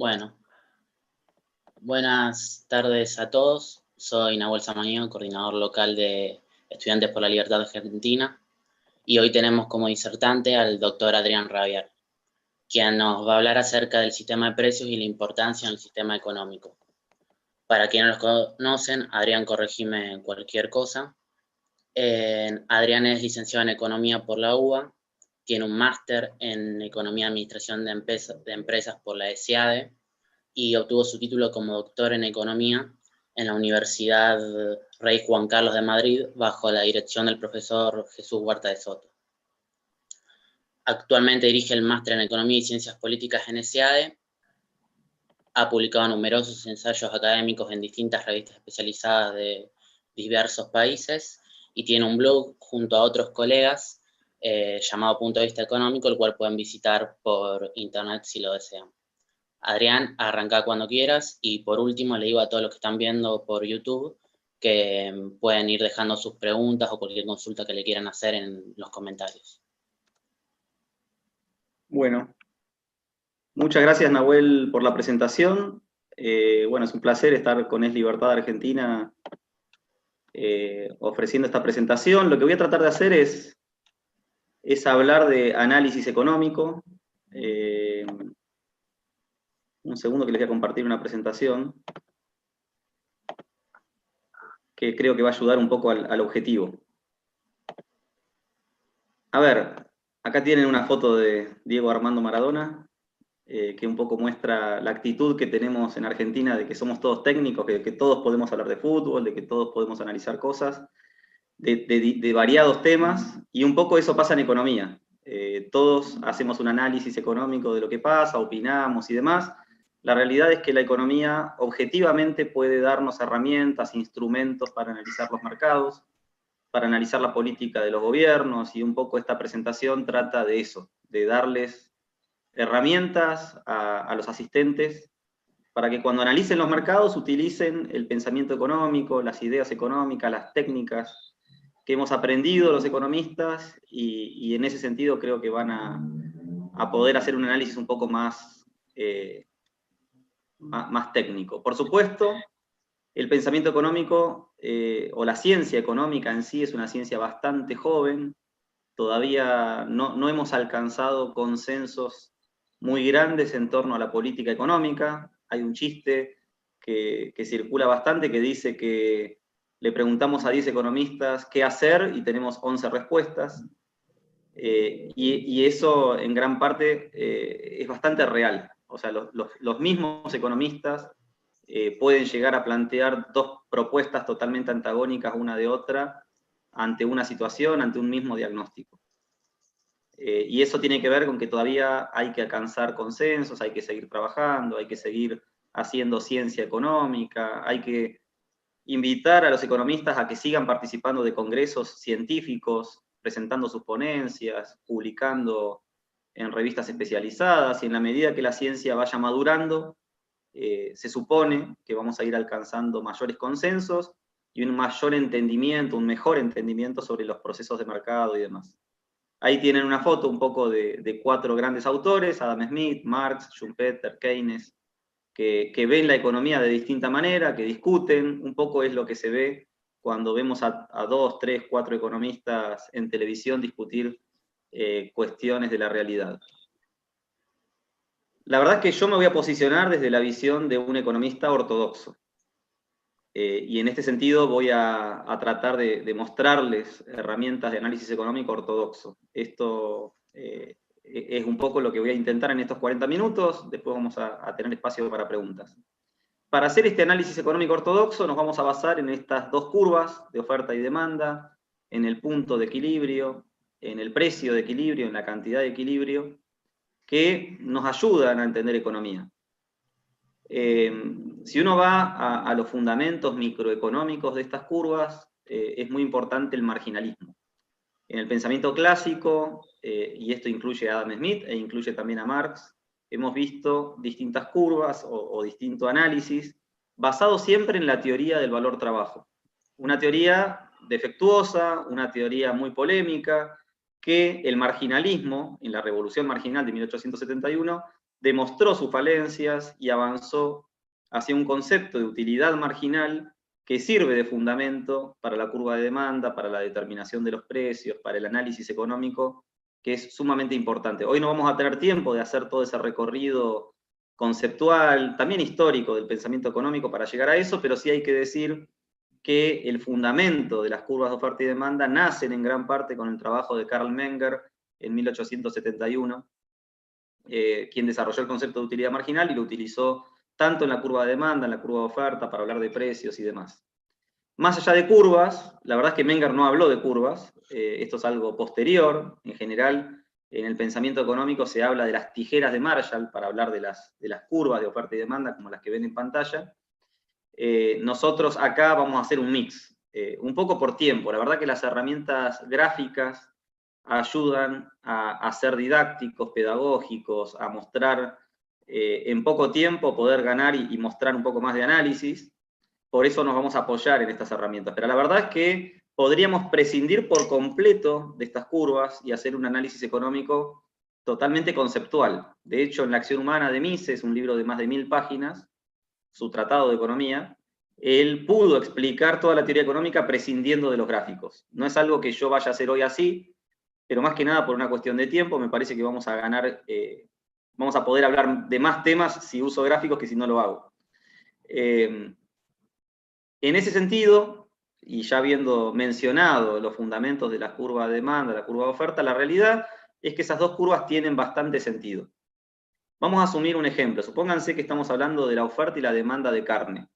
Bueno, buenas tardes a todos. Soy Nahuel Samaniego, coordinador local de Estudiantes por la Libertad de Argentina, y hoy tenemos como disertante al doctor Adrián Rabiar, quien nos va a hablar acerca del sistema de precios y la importancia en el sistema económico. Para quienes los conocen, Adrián, corregime cualquier cosa. Adrián es licenciado en Economía por la UBA, tiene un máster en Economía y Administración de Empresas por la ESIADE, y obtuvo su título como doctor en Economía en la Universidad Rey Juan Carlos de Madrid, bajo la dirección del profesor Jesús Huerta de Soto. Actualmente dirige el máster en Economía y Ciencias Políticas en ESIADE, ha publicado numerosos ensayos académicos en distintas revistas especializadas de diversos países, y tiene un blog junto a otros colegas llamado Punto de Vista Económico, el cual pueden visitar por internet si lo desean. Adrián, arranca cuando quieras, y por último le digo a todos los que están viendo por YouTube que pueden ir dejando sus preguntas o cualquier consulta que le quieran hacer en los comentarios. Bueno, muchas gracias, Nahuel, por la presentación. Bueno, es un placer estar con Es Libertad Argentina ofreciendo esta presentación. Lo que voy a tratar de hacer es hablar de análisis económico. Un segundo que les voy a compartir una presentación que creo que va a ayudar un poco al objetivo. A ver, acá tienen una foto de Diego Armando Maradona, que un poco muestra la actitud que tenemos en Argentina de que somos todos técnicos, que todos podemos hablar de fútbol, de que todos podemos analizar cosas, de variados temas, y un poco eso pasa en economía. Todos hacemos un análisis económico de lo que pasa, opinamos y demás. La realidad es que la economía objetivamente puede darnos herramientas, instrumentos para analizar los mercados, para analizar la política de los gobiernos, y un poco esta presentación trata de eso, de darles herramientas a los asistentes para que cuando analicen los mercados utilicen el pensamiento económico, las ideas económicas, las técnicas que hemos aprendido los economistas, y en ese sentido creo que van a poder hacer un análisis un poco más técnico. Por supuesto, el pensamiento económico o la ciencia económica en sí es una ciencia bastante joven. Todavía no hemos alcanzado consensos muy grandes en torno a la política económica. Hay un chiste que circula bastante que dice que le preguntamos a 10 economistas qué hacer y tenemos 11 respuestas. Y eso en gran parte es bastante real. O sea, los mismos economistas pueden llegar a plantear dos propuestas totalmente antagónicas una de otra ante una situación, ante un mismo diagnóstico. Y eso tiene que ver con que todavía hay que alcanzar consensos, hay que seguir trabajando, hay que seguir haciendo ciencia económica, hay que invitar a los economistas a que sigan participando de congresos científicos, presentando sus ponencias, publicando en revistas especializadas, y en la medida que la ciencia vaya madurando, se supone que vamos a ir alcanzando mayores consensos y un mayor entendimiento, un mejor entendimiento sobre los procesos de mercado y demás. Ahí tienen una foto un poco de 4 grandes autores: Adam Smith, Marx, Schumpeter, Keynes, que ven la economía de distinta manera, que discuten. Un poco es lo que se ve cuando vemos a 2, 3, 4 economistas en televisión discutir cuestiones de la realidad. La verdad es que yo me voy a posicionar desde la visión de un economista ortodoxo. Y en este sentido voy a tratar de mostrarles herramientas de análisis económico ortodoxo. Esto es un poco lo que voy a intentar en estos 40 minutos, después vamos a tener espacio para preguntas. Para hacer este análisis económico ortodoxo nos vamos a basar en estas dos curvas de oferta y demanda, en el punto de equilibrio, en el precio de equilibrio, en la cantidad de equilibrio, que nos ayudan a entender economía. Si uno va a los fundamentos microeconómicos de estas curvas, es muy importante el marginalismo. En el pensamiento clásico, y esto incluye a Adam Smith e incluye también a Marx, hemos visto distintas curvas o distinto análisis basado siempre en la teoría del valor-trabajo. Una teoría defectuosa, una teoría muy polémica, que el marginalismo, en la Revolución Marginal de 1871, demostró sus falencias y avanzó hacia un concepto de utilidad marginal que sirve de fundamento para la curva de demanda, para la determinación de los precios, para el análisis económico, que es sumamente importante. Hoy no vamos a tener tiempo de hacer todo ese recorrido conceptual, también histórico del pensamiento económico para llegar a eso, pero sí hay que decir que el fundamento de las curvas de oferta y demanda nacen en gran parte con el trabajo de Karl Menger en 1871, quien desarrolló el concepto de utilidad marginal y lo utilizó tanto en la curva de demanda, en la curva de oferta, para hablar de precios y demás. Más allá de curvas, la verdad es que Menger no habló de curvas, esto es algo posterior. En general, en el pensamiento económico se habla de las tijeras de Marshall para hablar de las curvas de oferta y demanda, como las que ven en pantalla. Nosotros acá vamos a hacer un mix, un poco por tiempo. La verdad que las herramientas gráficas ayudan a ser didácticos, pedagógicos, a mostrar en poco tiempo, poder ganar y mostrar un poco más de análisis. Por eso nos vamos a apoyar en estas herramientas. Pero la verdad es que podríamos prescindir por completo de estas curvas y hacer un análisis económico totalmente conceptual. De hecho, en La acción humana de Mises, un libro de más de 1000 páginas, su tratado de economía, él pudo explicar toda la teoría económica prescindiendo de los gráficos. No es algo que yo vaya a hacer hoy así, pero más que nada por una cuestión de tiempo, me parece que vamos a ganar, vamos a poder hablar de más temas si uso gráficos que si no lo hago. En ese sentido, y ya habiendo mencionado los fundamentos de la curva de demanda, la curva de oferta, la realidad es que esas dos curvas tienen bastante sentido. Vamos a asumir un ejemplo. Supónganse que estamos hablando de la oferta y la demanda de carne.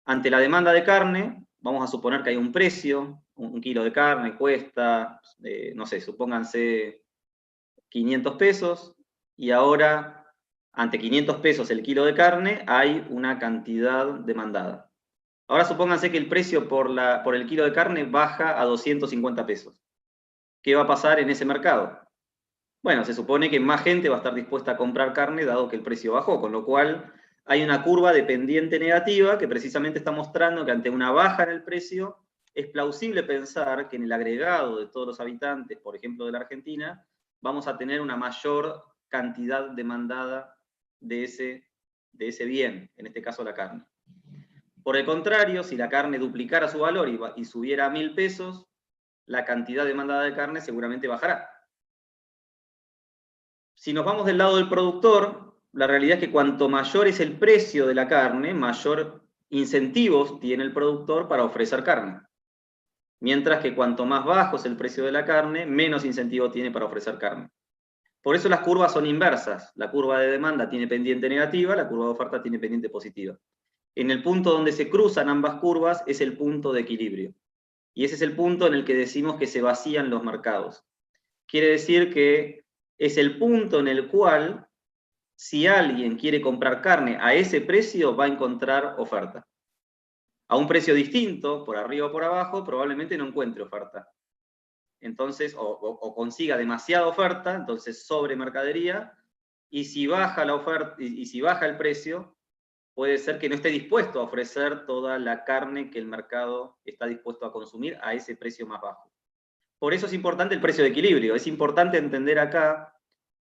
Ante la demanda de carne, vamos a suponer que hay un precio, un kilo de carne cuesta, no sé, supónganse 500 pesos, y ahora, ante 500 pesos el kilo de carne, hay una cantidad demandada. Ahora supónganse que el precio por el kilo de carne baja a 250 pesos. ¿Qué va a pasar en ese mercado? Bueno, se supone que más gente va a estar dispuesta a comprar carne dado que el precio bajó, con lo cual hay una curva de pendiente negativa que precisamente está mostrando que ante una baja en el precio es plausible pensar que en el agregado de todos los habitantes, por ejemplo de la Argentina, vamos a tener una mayor cantidad demandada de ese bien, en este caso la carne. Por el contrario, si la carne duplicara su valor y subiera a 1000 pesos, la cantidad demandada de carne seguramente bajará. Si nos vamos del lado del productor, la realidad es que cuanto mayor es el precio de la carne, mayor incentivos tiene el productor para ofrecer carne. Mientras que cuanto más bajo es el precio de la carne, menos incentivo tiene para ofrecer carne. Por eso las curvas son inversas. La curva de demanda tiene pendiente negativa, la curva de oferta tiene pendiente positiva. En el punto donde se cruzan ambas curvas es el punto de equilibrio. Y ese es el punto en el que decimos que se vacían los mercados. Quiere decir que es el punto en el cual, si alguien quiere comprar carne a ese precio, va a encontrar oferta. A un precio distinto, por arriba o por abajo, probablemente no encuentre oferta. Entonces, o consiga demasiada oferta, entonces sobre mercadería, y si baja la oferta, y si baja el precio, puede ser que no esté dispuesto a ofrecer toda la carne que el mercado está dispuesto a consumir a ese precio más bajo. Por eso es importante el precio de equilibrio. Es importante entender acá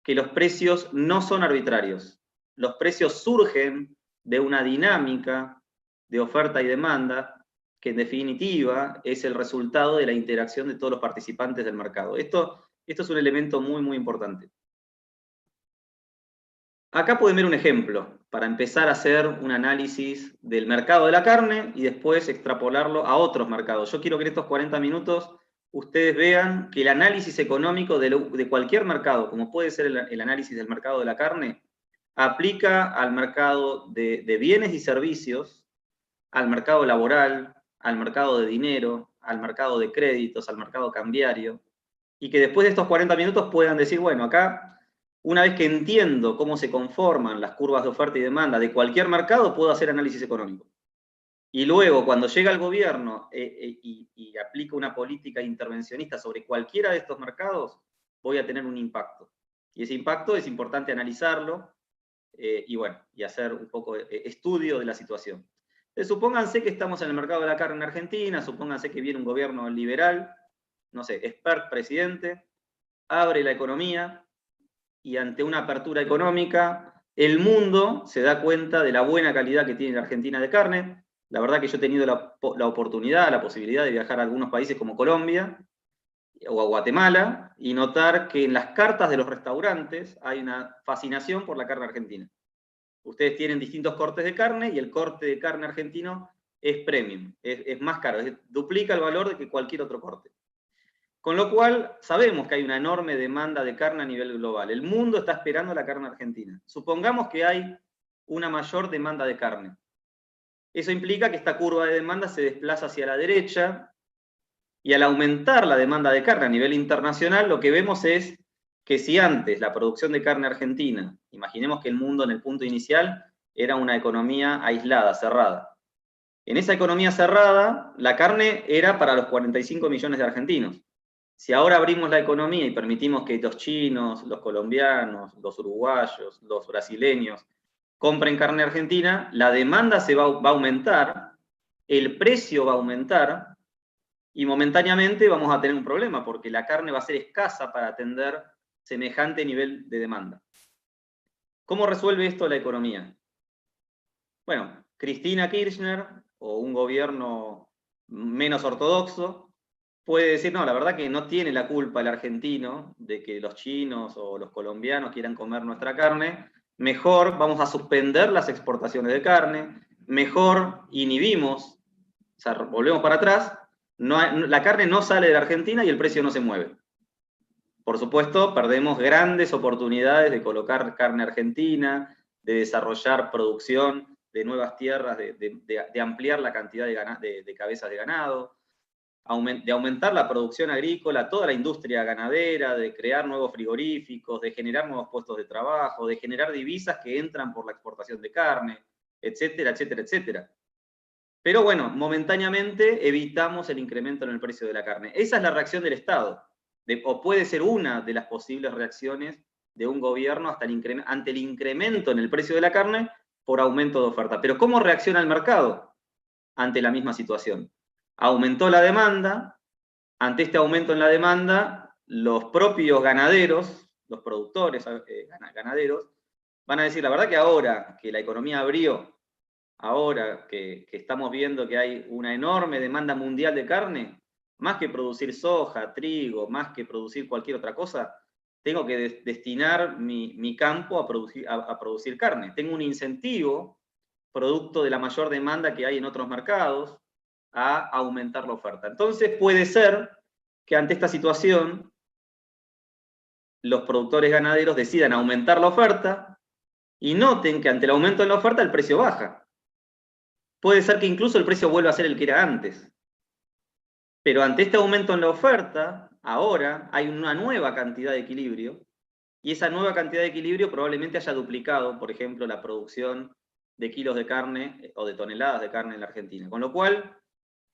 que los precios no son arbitrarios. Los precios surgen de una dinámica de oferta y demanda que en definitiva es el resultado de la interacción de todos los participantes del mercado. Esto es un elemento muy, muy importante. Acá pueden ver un ejemplo para empezar a hacer un análisis del mercado de la carne y después extrapolarlo a otros mercados. Yo quiero que en estos 40 minutos ustedes vean que el análisis económico de cualquier mercado, como puede ser el análisis del mercado de la carne, aplica al mercado de bienes y servicios, al mercado laboral, al mercado de dinero, al mercado de créditos, al mercado cambiario, y que después de estos 40 minutos puedan decir, bueno, acá, una vez que entiendo cómo se conforman las curvas de oferta y demanda de cualquier mercado, puedo hacer análisis económico. Y luego, cuando llega el gobierno y aplica una política intervencionista sobre cualquiera de estos mercados, voy a tener un impacto. Y ese impacto es importante analizarlo y hacer un poco de estudio de la situación. Entonces, supónganse que estamos en el mercado de la carne en Argentina, supónganse que viene un gobierno liberal, no sé, expert presidente, abre la economía y ante una apertura económica, el mundo se da cuenta de la buena calidad que tiene la Argentina de carne. La verdad que yo he tenido la oportunidad, la posibilidad de viajar a algunos países como Colombia o a Guatemala y notar que en las cartas de los restaurantes hay una fascinación por la carne argentina. Ustedes tienen distintos cortes de carne y el corte de carne argentino es premium, es más caro, duplica el valor de que cualquier otro corte. Con lo cual, sabemos que hay una enorme demanda de carne a nivel global. El mundo está esperando la carne argentina. Supongamos que hay una mayor demanda de carne. Eso implica que esta curva de demanda se desplaza hacia la derecha, y al aumentar la demanda de carne a nivel internacional, lo que vemos es que si antes la producción de carne argentina, imaginemos que el mundo en el punto inicial era una economía aislada, cerrada. En esa economía cerrada, la carne era para los 45 millones de argentinos. Si ahora abrimos la economía y permitimos que los chinos, los colombianos, los uruguayos, los brasileños compren carne argentina, la demanda se va a aumentar, el precio va a aumentar, y momentáneamente vamos a tener un problema, porque la carne va a ser escasa para atender semejante nivel de demanda. ¿Cómo resuelve esto la economía? Bueno, Cristina Kirchner, o un gobierno menos ortodoxo, puede decir, no, la verdad que no tiene la culpa el argentino de que los chinos o los colombianos quieran comer nuestra carne, mejor vamos a suspender las exportaciones de carne, mejor inhibimos, o sea, volvemos para atrás, la carne no sale de la Argentina y el precio no se mueve. Por supuesto, perdemos grandes oportunidades de colocar carne argentina, de desarrollar producción de nuevas tierras, de ampliar la cantidad de cabezas de ganado, de aumentar la producción agrícola, toda la industria ganadera, de crear nuevos frigoríficos, de generar nuevos puestos de trabajo, de generar divisas que entran por la exportación de carne, etcétera, etcétera, etcétera. Pero bueno, momentáneamente evitamos el incremento en el precio de la carne. Esa es la reacción del Estado, o puede ser una de las posibles reacciones de un gobierno ante el incremento en el precio de la carne por aumento de oferta. Pero ¿cómo reacciona el mercado ante la misma situación? Aumentó la demanda, ante este aumento en la demanda, los propios ganaderos, los productores ganaderos, van a decir, la verdad que ahora que la economía abrió, ahora que estamos viendo que hay una enorme demanda mundial de carne, más que producir soja, trigo, más que producir cualquier otra cosa, tengo que destinar mi campo a producir carne. Tengo un incentivo, producto de la mayor demanda que hay en otros mercados, a aumentar la oferta. Entonces puede ser que ante esta situación los productores ganaderos decidan aumentar la oferta y noten que ante el aumento en la oferta el precio baja. Puede ser que incluso el precio vuelva a ser el que era antes. Pero ante este aumento en la oferta, ahora hay una nueva cantidad de equilibrio, y esa nueva cantidad de equilibrio probablemente haya duplicado, por ejemplo, la producción de kilos de carne o de toneladas de carne en la Argentina. Con lo cual,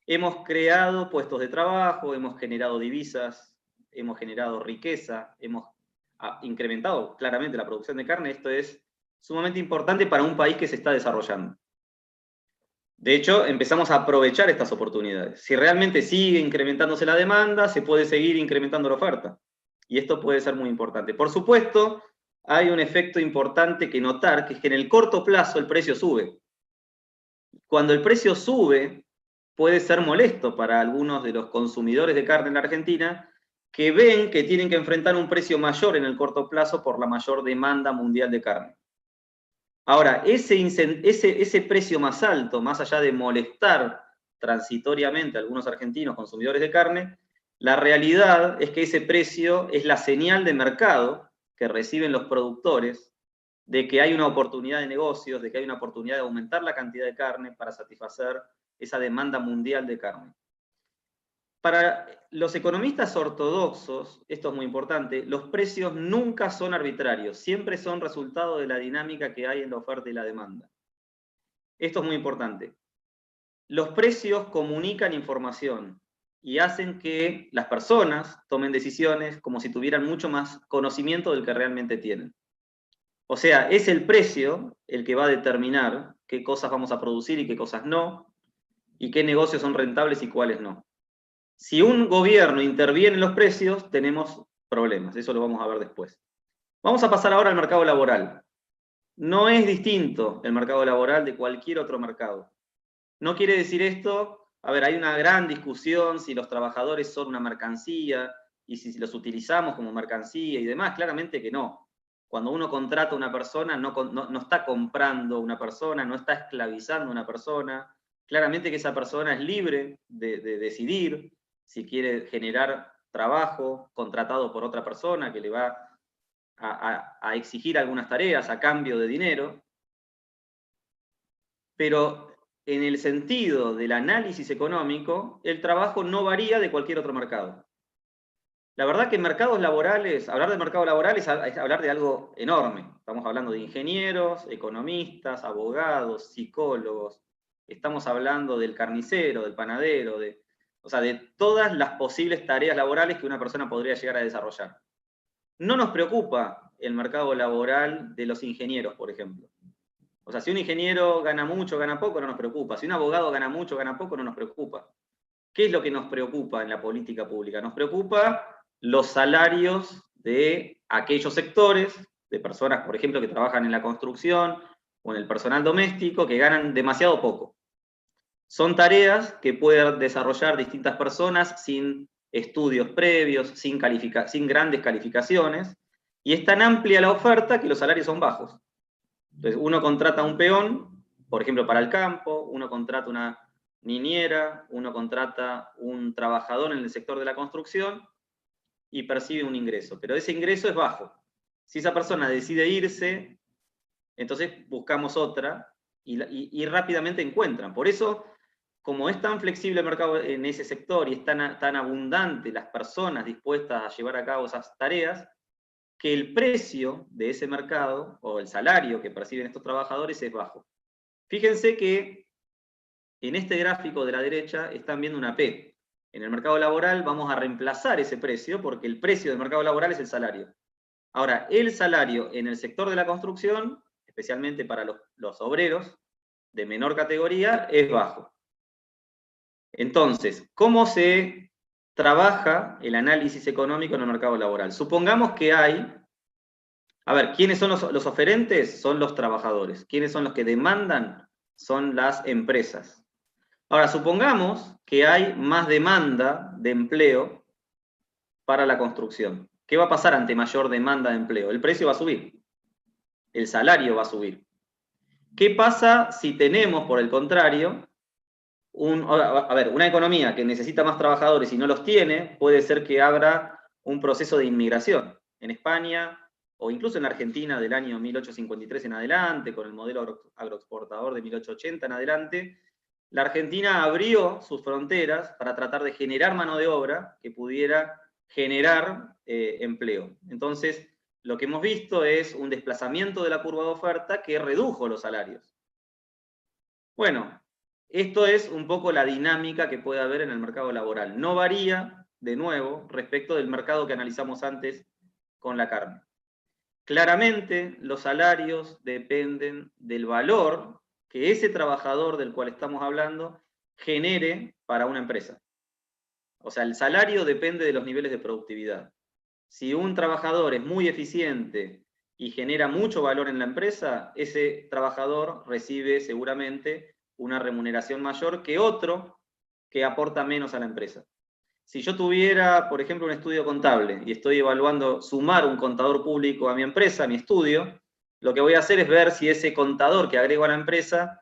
hemos creado puestos de trabajo, hemos generado divisas, hemos generado riqueza, hemos incrementado claramente la producción de carne. Esto es sumamente importante para un país que se está desarrollando. De hecho, empezamos a aprovechar estas oportunidades. Si realmente sigue incrementándose la demanda, se puede seguir incrementando la oferta. Y esto puede ser muy importante. Por supuesto, hay un efecto importante que notar, que es que en el corto plazo el precio sube. Cuando el precio sube, puede ser molesto para algunos de los consumidores de carne en la Argentina, que ven que tienen que enfrentar un precio mayor en el corto plazo por la mayor demanda mundial de carne. Ahora, ese precio más alto, más allá de molestar transitoriamente a algunos argentinos consumidores de carne, la realidad es que ese precio es la señal de mercado que reciben los productores de que hay una oportunidad de negocios, de que hay una oportunidad de aumentar la cantidad de carne para satisfacer esa demanda mundial de carne. Para los economistas ortodoxos, esto es muy importante, los precios nunca son arbitrarios, siempre son resultado de la dinámica que hay en la oferta y la demanda. Esto es muy importante. Los precios comunican información y hacen que las personas tomen decisiones como si tuvieran mucho más conocimiento del que realmente tienen. O sea, es el precio el que va a determinar qué cosas vamos a producir y qué cosas no, y qué negocios son rentables y cuáles no. Si un gobierno interviene en los precios, tenemos problemas, eso lo vamos a ver después. Vamos a pasar ahora al mercado laboral. No es distinto el mercado laboral de cualquier otro mercado. No quiere decir esto, a ver, hay una gran discusión si los trabajadores son una mercancía y si los utilizamos como mercancía y demás, claramente que no. Cuando uno contrata a una persona, no está comprando una persona, no está esclavizando a una persona. Claramente que esa persona es libre de decidir si quiere generar trabajo contratado por otra persona que le va a exigir algunas tareas a cambio de dinero. Pero en el sentido del análisis económico, el trabajo no varía de cualquier otro mercado. La verdad que en mercados laborales, hablar de mercado laboral es hablar de algo enorme. Estamos hablando de ingenieros, economistas, abogados, psicólogos. Estamos hablando del carnicero, del panadero, o sea, de todas las posibles tareas laborales que una persona podría llegar a desarrollar. No nos preocupa el mercado laboral de los ingenieros, por ejemplo. O sea, si un ingeniero gana mucho, gana poco, no nos preocupa. Si un abogado gana mucho, gana poco, no nos preocupa. ¿Qué es lo que nos preocupa en la política pública? Nos preocupa los salarios de aquellos sectores, de personas, por ejemplo, que trabajan en la construcción o en el personal doméstico, que ganan demasiado poco. Son tareas que pueden desarrollar distintas personas sin estudios previos, sin grandes calificaciones, y es tan amplia la oferta que los salarios son bajos. Entonces, uno contrata a un peón, por ejemplo, para el campo, uno contrata una niñera, uno contrata un trabajador en el sector de la construcción y percibe un ingreso, pero ese ingreso es bajo. Si esa persona decide irse, entonces buscamos otra y rápidamente encuentran. Por eso, como es tan flexible el mercado en ese sector y es tan abundante las personas dispuestas a llevar a cabo esas tareas, que el precio de ese mercado, o el salario que perciben estos trabajadores, es bajo. Fíjense que en este gráfico de la derecha están viendo una P. En el mercado laboral vamos a reemplazar ese precio, porque el precio del mercado laboral es el salario. Ahora, el salario en el sector de la construcción, especialmente para los obreros de menor categoría, es bajo. Entonces, ¿cómo se trabaja el análisis económico en el mercado laboral? Supongamos que hay, a ver, ¿quiénes son los oferentes? Son los trabajadores. ¿Quiénes son los que demandan? Son las empresas. Ahora, supongamos que hay más demanda de empleo para la construcción. ¿Qué va a pasar ante mayor demanda de empleo? El precio va a subir. El salario va a subir. ¿Qué pasa si tenemos, por el contrario, una economía que necesita más trabajadores y no los tiene? Puede ser que abra un proceso de inmigración. En España, o incluso en Argentina del año 1853 en adelante, con el modelo agroexportador de 1880 en adelante, la Argentina abrió sus fronteras para tratar de generar mano de obra que pudiera generar empleo. Entonces, lo que hemos visto es un desplazamiento de la curva de oferta que redujo los salarios. Bueno, esto es un poco la dinámica que puede haber en el mercado laboral. No varía, de nuevo, respecto del mercado que analizamos antes con la carne. Claramente, los salarios dependen del valor que ese trabajador del cual estamos hablando genere para una empresa. O sea, el salario depende de los niveles de productividad. Si un trabajador es muy eficiente y genera mucho valor en la empresa, ese trabajador recibe seguramente una remuneración mayor que otro que aporta menos a la empresa. Si yo tuviera, por ejemplo, un estudio contable y estoy evaluando sumar un contador público a mi empresa, a mi estudio, lo que voy a hacer es ver si ese contador que agrego a la empresa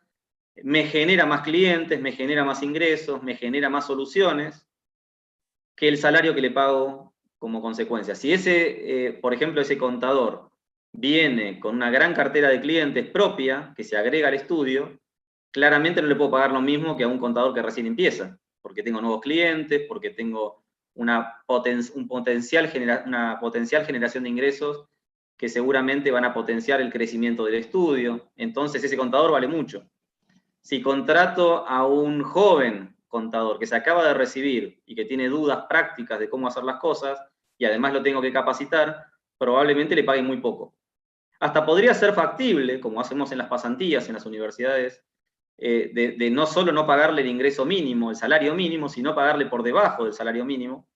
me genera más clientes, me genera más ingresos, me genera más soluciones que el salario que le pago como consecuencia. Si por ejemplo, ese contador viene con una gran cartera de clientes propia, que se agrega al estudio, claramente no le puedo pagar lo mismo que a un contador que recién empieza, porque tengo nuevos clientes, porque tengo una potencial generación de ingresos que seguramente van a potenciar el crecimiento del estudio. Entonces ese contador vale mucho. Si contrato a un joven contador que se acaba de recibir y que tiene dudas prácticas de cómo hacer las cosas, y además lo tengo que capacitar, probablemente le pague muy poco. Hasta podría ser factible, como hacemos en las pasantías en las universidades, de no solo no pagarle el ingreso mínimo, el salario mínimo, sino pagarle por debajo del salario mínimo,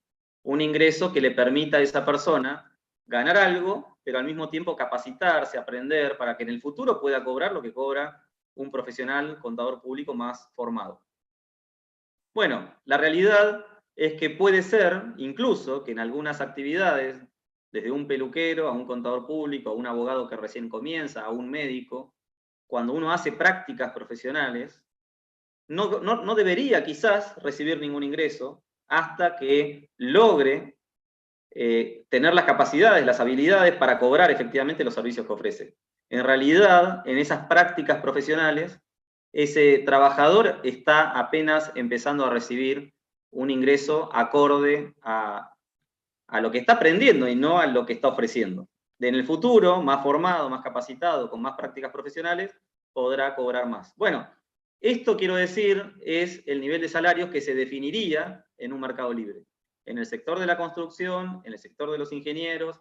un ingreso que le permita a esa persona ganar algo, pero al mismo tiempo capacitarse, aprender, para que en el futuro pueda cobrar lo que cobra un profesional contador público más formado. Bueno, la realidad es que puede ser, incluso, que en algunas actividades, desde un peluquero a un contador público, a un abogado que recién comienza, a un médico, cuando uno hace prácticas profesionales, no debería quizás recibir ningún ingreso hasta que logre tener las capacidades, las habilidades para cobrar efectivamente los servicios que ofrece. En realidad, en esas prácticas profesionales, ese trabajador está apenas empezando a recibir un ingreso acorde a lo que está aprendiendo y no a lo que está ofreciendo. En el futuro, más formado, más capacitado, con más prácticas profesionales, podrá cobrar más. Bueno, esto quiero decir es el nivel de salarios que se definiría en un mercado libre. En el sector de la construcción, en el sector de los ingenieros,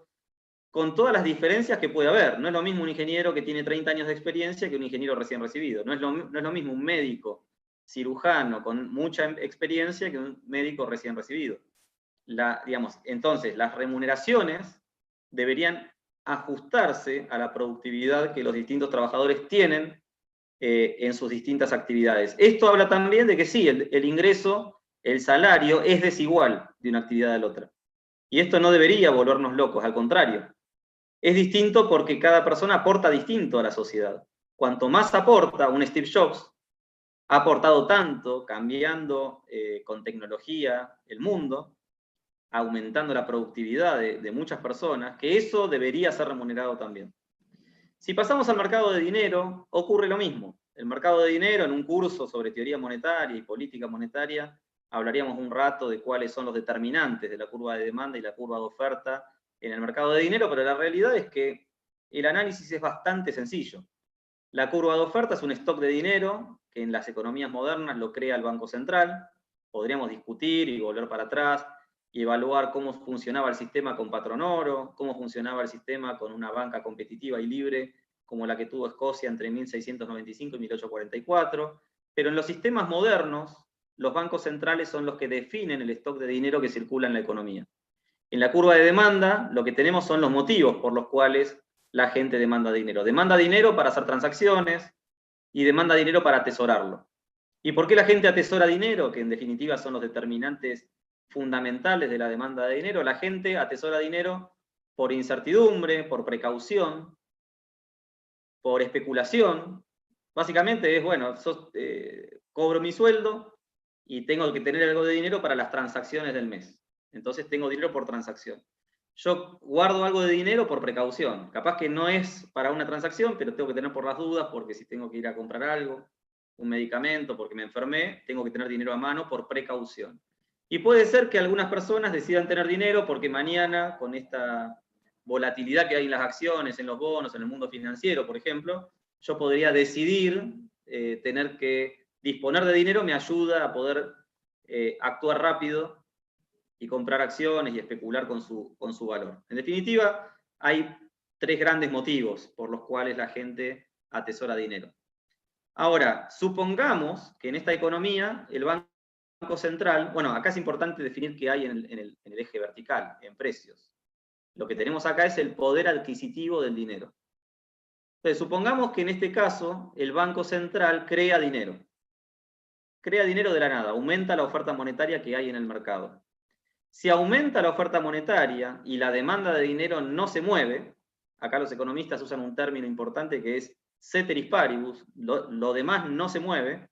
con todas las diferencias que puede haber. No es lo mismo un ingeniero que tiene 30 años de experiencia que un ingeniero recién recibido. No es lo mismo un médico cirujano con mucha experiencia que un médico recién recibido. Entonces, las remuneraciones deberían ajustarse a la productividad que los distintos trabajadores tienen en sus distintas actividades. Esto habla también de que sí, el ingreso, el salario es desigual de una actividad a la otra. Y esto no debería volvernos locos, al contrario. Es distinto porque cada persona aporta distinto a la sociedad. Cuanto más aporta, un Steve Jobs ha aportado tanto, cambiando con tecnología el mundo, aumentando la productividad de muchas personas, que eso debería ser remunerado también. Si pasamos al mercado de dinero, ocurre lo mismo. El mercado de dinero, en un curso sobre teoría monetaria y política monetaria, hablaríamos un rato de cuáles son los determinantes de la curva de demanda y la curva de oferta en el mercado de dinero, pero la realidad es que el análisis es bastante sencillo. La curva de oferta es un stock de dinero que en las economías modernas lo crea el Banco Central. Podríamos discutir y volver para atrás y evaluar cómo funcionaba el sistema con patrón oro, cómo funcionaba el sistema con una banca competitiva y libre como la que tuvo Escocia entre 1695 y 1844, pero en los sistemas modernos, los bancos centrales son los que definen el stock de dinero que circula en la economía. En la curva de demanda, lo que tenemos son los motivos por los cuales la gente demanda dinero. Demanda dinero para hacer transacciones y demanda dinero para atesorarlo. ¿Y por qué la gente atesora dinero? Que en definitiva son los determinantes fundamentales de la demanda de dinero. La gente atesora dinero por incertidumbre, por precaución, por especulación. Básicamente es, bueno, cobro mi sueldo y tengo que tener algo de dinero para las transacciones del mes. Entonces tengo dinero por transacción. Yo guardo algo de dinero por precaución. Capaz que no es para una transacción, pero tengo que tener por las dudas, porque si tengo que ir a comprar algo, un medicamento, porque me enfermé, tengo que tener dinero a mano por precaución. Y puede ser que algunas personas decidan tener dinero porque mañana, con esta volatilidad que hay en las acciones, en los bonos, en el mundo financiero, por ejemplo, yo podría decidir tener que disponer de dinero, me ayuda a poder actuar rápido y comprar acciones y especular con su valor. En definitiva, hay tres grandes motivos por los cuales la gente atesora dinero. Ahora, supongamos que en esta economía el Banco Central, bueno, acá es importante definir qué hay en el eje vertical, en precios. Lo que tenemos acá es el poder adquisitivo del dinero. Entonces, supongamos que en este caso el Banco Central crea dinero. Crea dinero de la nada, aumenta la oferta monetaria que hay en el mercado. Si aumenta la oferta monetaria y la demanda de dinero no se mueve, acá los economistas usan un término importante que es ceteris paribus, lo demás no se mueve,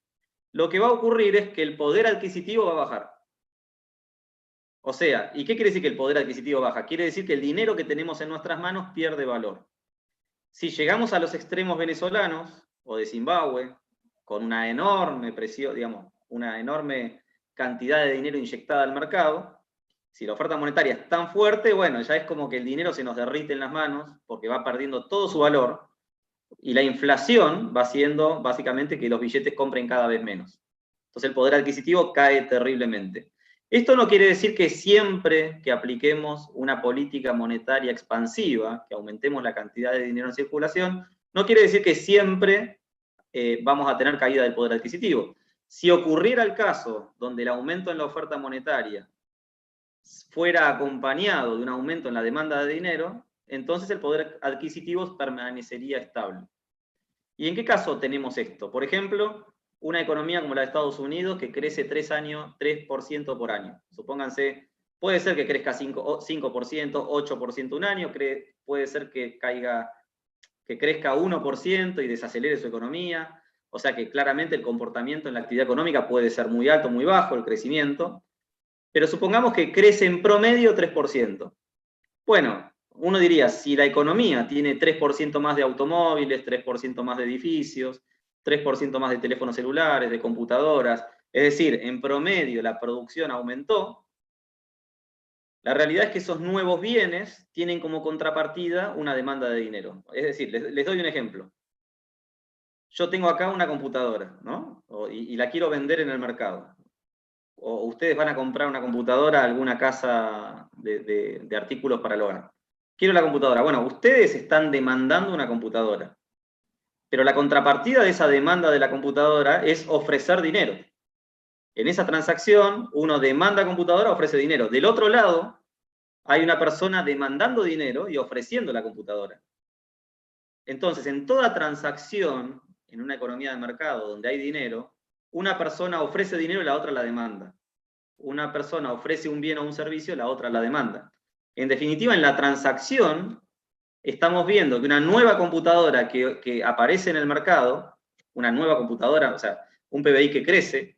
lo que va a ocurrir es que el poder adquisitivo va a bajar. O sea, ¿y qué quiere decir que el poder adquisitivo baja? Quiere decir que el dinero que tenemos en nuestras manos pierde valor. Si llegamos a los extremos venezolanos o de Zimbabue, con una enorme presión, digamos, una enorme cantidad de dinero inyectada al mercado, si la oferta monetaria es tan fuerte, bueno, ya es como que el dinero se nos derrite en las manos porque va perdiendo todo su valor y la inflación va haciendo básicamente que los billetes compren cada vez menos. Entonces el poder adquisitivo cae terriblemente. Esto no quiere decir que siempre que apliquemos una política monetaria expansiva, que aumentemos la cantidad de dinero en circulación, no quiere decir que siempre vamos a tener caída del poder adquisitivo. Si ocurriera el caso donde el aumento en la oferta monetaria fuera acompañado de un aumento en la demanda de dinero, entonces el poder adquisitivo permanecería estable. ¿Y en qué caso tenemos esto? Por ejemplo, una economía como la de Estados Unidos que crece 3% por año. Supónganse, puede ser que crezca 5%, 8% un año, puede ser que crezca 1% y desacelere su economía. O sea que claramente el comportamiento en la actividad económica puede ser muy alto, muy bajo, el crecimiento. Pero supongamos que crece en promedio 3%. Bueno, uno diría, si la economía tiene 3% más de automóviles, 3% más de edificios, 3% más de teléfonos celulares, de computadoras, es decir, en promedio la producción aumentó, la realidad es que esos nuevos bienes tienen como contrapartida una demanda de dinero. Es decir, les doy un ejemplo. Yo tengo acá una computadora, ¿no? Y la quiero vender en el mercado. O ustedes van a comprar una computadora a alguna casa de artículos para el hogar. Quiero la computadora. Bueno, ustedes están demandando una computadora. Pero la contrapartida de esa demanda de la computadora es ofrecer dinero. En esa transacción, uno demanda computadora, ofrece dinero. Del otro lado, hay una persona demandando dinero y ofreciendo la computadora. Entonces, en toda transacción, en una economía de mercado donde hay dinero, una persona ofrece dinero y la otra la demanda. Una persona ofrece un bien o un servicio, la otra la demanda. En definitiva, en la transacción, estamos viendo que una nueva computadora que aparece en el mercado, una nueva computadora, o sea, un PBI que crece,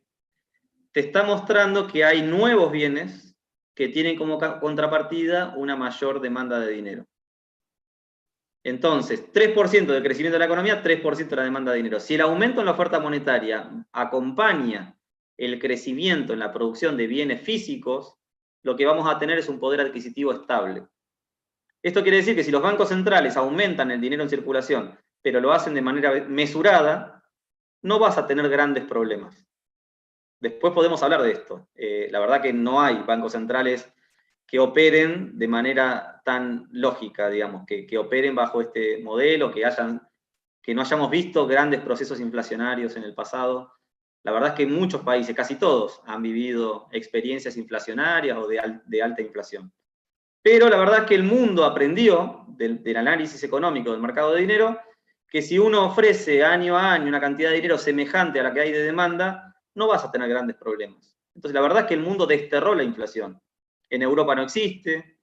te está mostrando que hay nuevos bienes que tienen como contrapartida una mayor demanda de dinero. Entonces, 3% del crecimiento de la economía, 3% de la demanda de dinero. Si el aumento en la oferta monetaria acompaña el crecimiento en la producción de bienes físicos, lo que vamos a tener es un poder adquisitivo estable. Esto quiere decir que si los bancos centrales aumentan el dinero en circulación, pero lo hacen de manera mesurada, no vas a tener grandes problemas. Después podemos hablar de esto. La verdad que no hay bancos centrales que operen de manera tan lógica, digamos, que operen bajo este modelo, que no hayamos visto grandes procesos inflacionarios en el pasado. La verdad es que muchos países, casi todos, han vivido experiencias inflacionarias o de alta inflación. Pero la verdad es que el mundo aprendió del análisis económico del mercado de dinero que si uno ofrece año a año una cantidad de dinero semejante a la que hay de demanda, no vas a tener grandes problemas. Entonces la verdad es que el mundo desterró la inflación. En Europa no existe,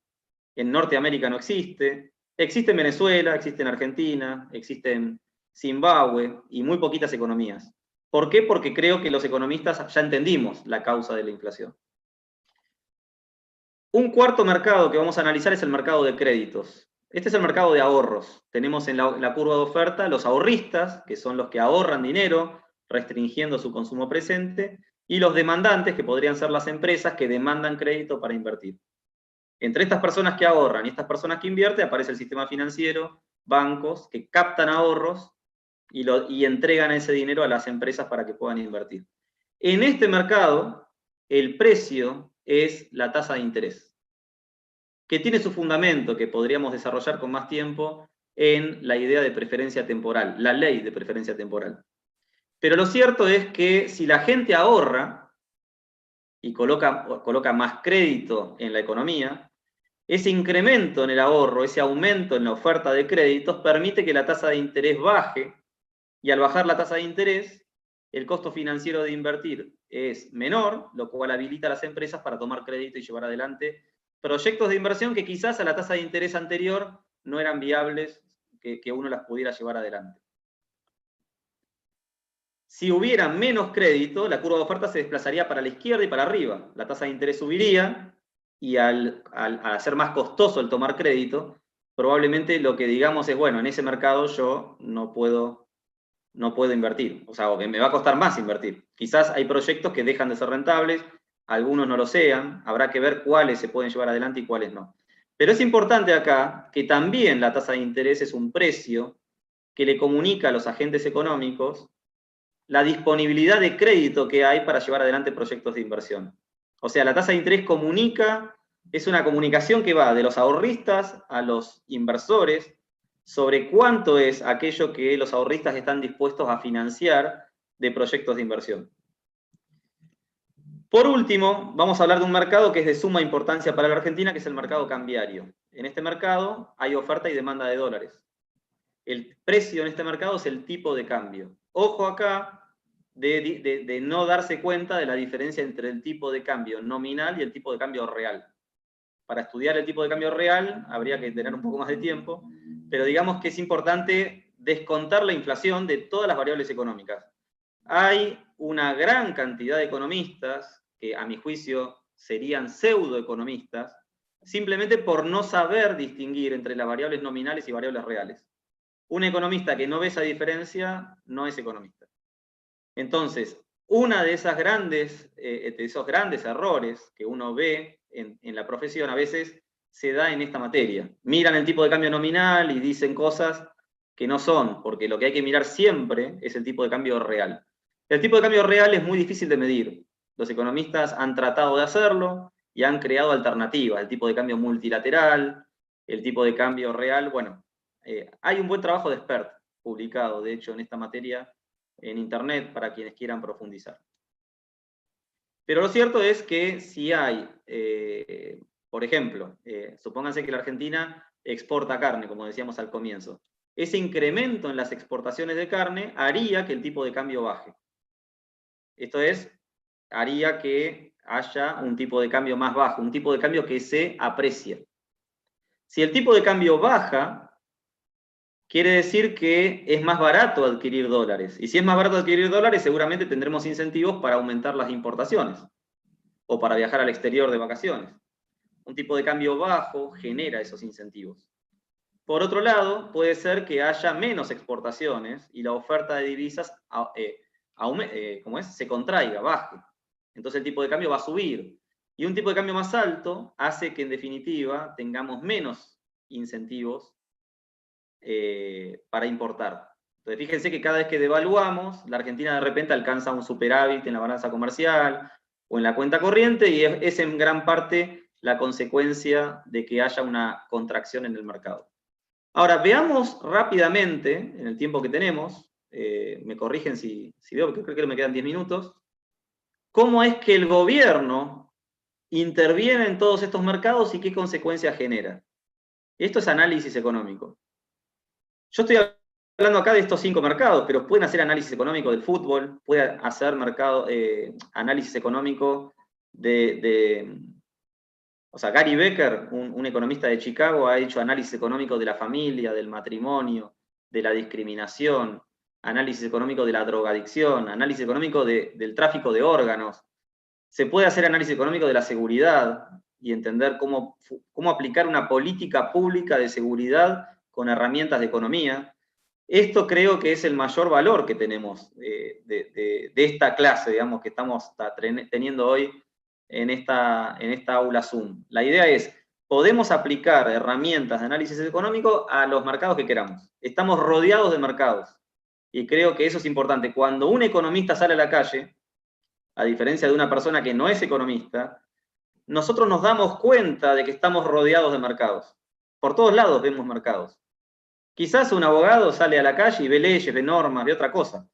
en Norteamérica no existe, existe en Venezuela, existe en Argentina, existe en Zimbabue y muy poquitas economías. ¿Por qué? Porque creo que los economistas ya entendimos la causa de la inflación. Un cuarto mercado que vamos a analizar es el mercado de créditos. Este es el mercado de ahorros. Tenemos en la curva de oferta los ahorristas, que son los que ahorran dinero, restringiendo su consumo presente, y los demandantes, que podrían ser las empresas que demandan crédito para invertir. Entre estas personas que ahorran y estas personas que invierten, aparece el sistema financiero, bancos, que captan ahorros y entregan ese dinero a las empresas para que puedan invertir. En este mercado, el precio es la tasa de interés, que tiene su fundamento, que podríamos desarrollar con más tiempo, en la idea de preferencia temporal, la ley de preferencia temporal. Pero lo cierto es que si la gente ahorra y coloca más crédito en la economía, ese incremento en el ahorro, ese aumento en la oferta de créditos, permite que la tasa de interés baje, y al bajar la tasa de interés, el costo financiero de invertir es menor, lo cual habilita a las empresas para tomar crédito y llevar adelante proyectos de inversión que quizás a la tasa de interés anterior no eran viables que uno las pudiera llevar adelante. Si hubiera menos crédito, la curva de oferta se desplazaría para la izquierda y para arriba. La tasa de interés subiría y al hacer más costoso el tomar crédito, probablemente lo que digamos es, bueno, en ese mercado yo no puedo invertir, o sea, me va a costar más invertir. Quizás hay proyectos que dejan de ser rentables, algunos no lo sean, habrá que ver cuáles se pueden llevar adelante y cuáles no. Pero es importante acá que también la tasa de interés es un precio que le comunica a los agentes económicos la disponibilidad de crédito que hay para llevar adelante proyectos de inversión. O sea, la tasa de interés es una comunicación que va de los ahorristas a los inversores sobre cuánto es aquello que los ahorristas están dispuestos a financiar de proyectos de inversión. Por último, vamos a hablar de un mercado que es de suma importancia para la Argentina, que es el mercado cambiario. En este mercado hay oferta y demanda de dólares. El precio en este mercado es el tipo de cambio. Ojo acá de no darse cuenta de la diferencia entre el tipo de cambio nominal y el tipo de cambio real. Para estudiar el tipo de cambio real habría que tener un poco más de tiempo, pero digamos que es importante descontar la inflación de todas las variables económicas. Hay una gran cantidad de economistas, que a mi juicio serían pseudoeconomistas, simplemente por no saber distinguir entre las variables nominales y variables reales. Un economista que no ve esa diferencia no es economista. Entonces, una de esos grandes errores que uno ve en la profesión a veces se da en esta materia. Miran el tipo de cambio nominal y dicen cosas que no son, porque lo que hay que mirar siempre es el tipo de cambio real. El tipo de cambio real es muy difícil de medir. Los economistas han tratado de hacerlo y han creado alternativas, el tipo de cambio multilateral, el tipo de cambio real. Bueno, hay un buen trabajo de experto publicado, de hecho, en esta materia en internet para quienes quieran profundizar. Pero lo cierto es que si hay, por ejemplo, supónganse que la Argentina exporta carne, como decíamos al comienzo. Ese incremento en las exportaciones de carne haría que el tipo de cambio baje. Esto es, haría que haya un tipo de cambio más bajo, un tipo de cambio que se aprecia. Si el tipo de cambio baja, quiere decir que es más barato adquirir dólares. Y si es más barato adquirir dólares, seguramente tendremos incentivos para aumentar las importaciones o para viajar al exterior de vacaciones. Un tipo de cambio bajo genera esos incentivos. Por otro lado, puede ser que haya menos exportaciones y la oferta de divisas se contraiga, baje. Entonces el tipo de cambio va a subir. Y un tipo de cambio más alto hace que en definitiva tengamos menos incentivos para importar. Entonces fíjense que cada vez que devaluamos, la Argentina de repente alcanza un superávit en la balanza comercial o en la cuenta corriente y es en gran parte la consecuencia de que haya una contracción en el mercado. Ahora, veamos rápidamente, en el tiempo que tenemos, me corrigen si veo, porque creo que me quedan 10 minutos, cómo es que el gobierno interviene en todos estos mercados y qué consecuencias genera. Esto es análisis económico. Yo estoy hablando acá de estos 5 mercados, pero pueden hacer análisis económico del fútbol, pueden hacer análisis económico o sea, Gary Becker, un economista de Chicago, ha hecho análisis económico de la familia, del matrimonio, de la discriminación, análisis económico de la drogadicción, análisis económico del tráfico de órganos. Se puede hacer análisis económico de la seguridad y entender cómo aplicar una política pública de seguridad con herramientas de economía. Esto creo que es el mayor valor que tenemos de esta clase, digamos, que estamos teniendo hoy en esta aula Zoom. La idea es, podemos aplicar herramientas de análisis económico a los mercados que queramos. Estamos rodeados de mercados. Y creo que eso es importante. Cuando un economista sale a la calle, a diferencia de una persona que no es economista, nosotros nos damos cuenta de que estamos rodeados de mercados. Por todos lados vemos mercados. Quizás un abogado sale a la calle y ve leyes, ve normas, ve otra cosa.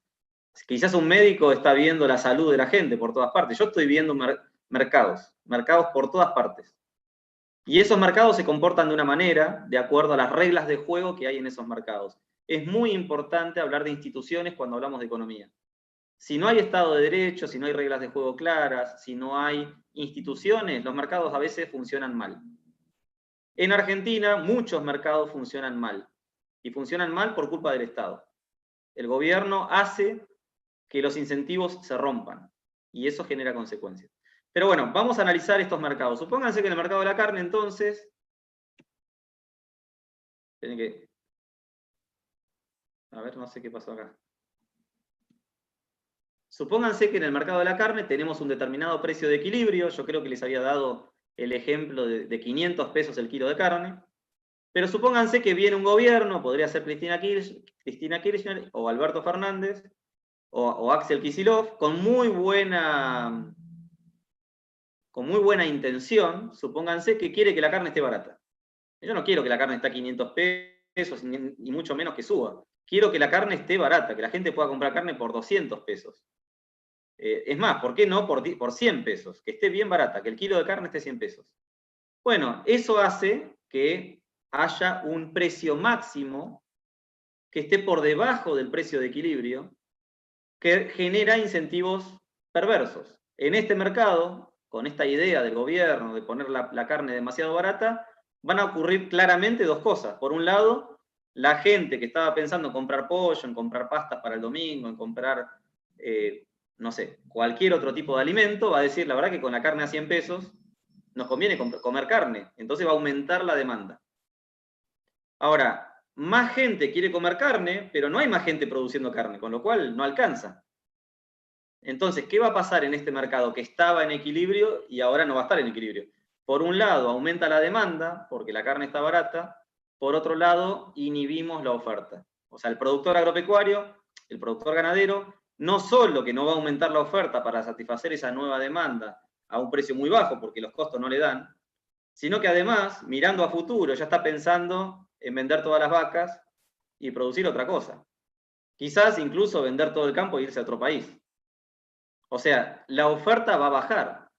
Quizás un médico está viendo la salud de la gente por todas partes. Yo estoy viendo mercados por todas partes. Y esos mercados se comportan de una manera de acuerdo a las reglas de juego que hay en esos mercados. Es muy importante hablar de instituciones cuando hablamos de economía. Si no hay Estado de Derecho, si no hay reglas de juego claras, si no hay instituciones, los mercados a veces funcionan mal. En Argentina, muchos mercados funcionan mal. Y funcionan mal por culpa del Estado. El gobierno hace que los incentivos se rompan. Y eso genera consecuencias. Pero bueno, vamos a analizar estos mercados. Supónganse que en el mercado de la carne, entonces, a ver, no sé qué pasó acá. Supónganse que en el mercado de la carne tenemos un determinado precio de equilibrio. Yo creo que les había dado el ejemplo de 500 pesos el kilo de carne. Pero supónganse que viene un gobierno, podría ser Cristina Kirchner o Alberto Fernández o Axel Kicillof, con muy buena intención, supónganse que quiere que la carne esté barata. Yo no quiero que la carne esté a 500 pesos, ni mucho menos que suba. Quiero que la carne esté barata, que la gente pueda comprar carne por 200 pesos. Es más, ¿por qué no por 100 pesos? Que esté bien barata, que el kilo de carne esté 100 pesos. Bueno, eso hace que haya un precio máximo que esté por debajo del precio de equilibrio, que genera incentivos perversos. En este mercado, con esta idea del gobierno de poner la carne demasiado barata, van a ocurrir claramente dos cosas. Por un lado, la gente que estaba pensando en comprar pollo, en comprar pastas para el domingo, en comprar, no sé, cualquier otro tipo de alimento, va a decir, la verdad que con la carne a 100 pesos nos conviene comer carne, entonces va a aumentar la demanda. Ahora, más gente quiere comer carne, pero no hay más gente produciendo carne, con lo cual no alcanza. Entonces, ¿qué va a pasar en este mercado que estaba en equilibrio y ahora no va a estar en equilibrio? Por un lado, aumenta la demanda, porque la carne está barata. Por otro lado, inhibimos la oferta. O sea, el productor agropecuario, el productor ganadero, no solo que no va a aumentar la oferta para satisfacer esa nueva demanda a un precio muy bajo, porque los costos no le dan, sino que además, mirando a futuro, ya está pensando en vender todas las vacas y producir otra cosa. Quizás incluso vender todo el campo e irse a otro país. O sea, la oferta va a bajar.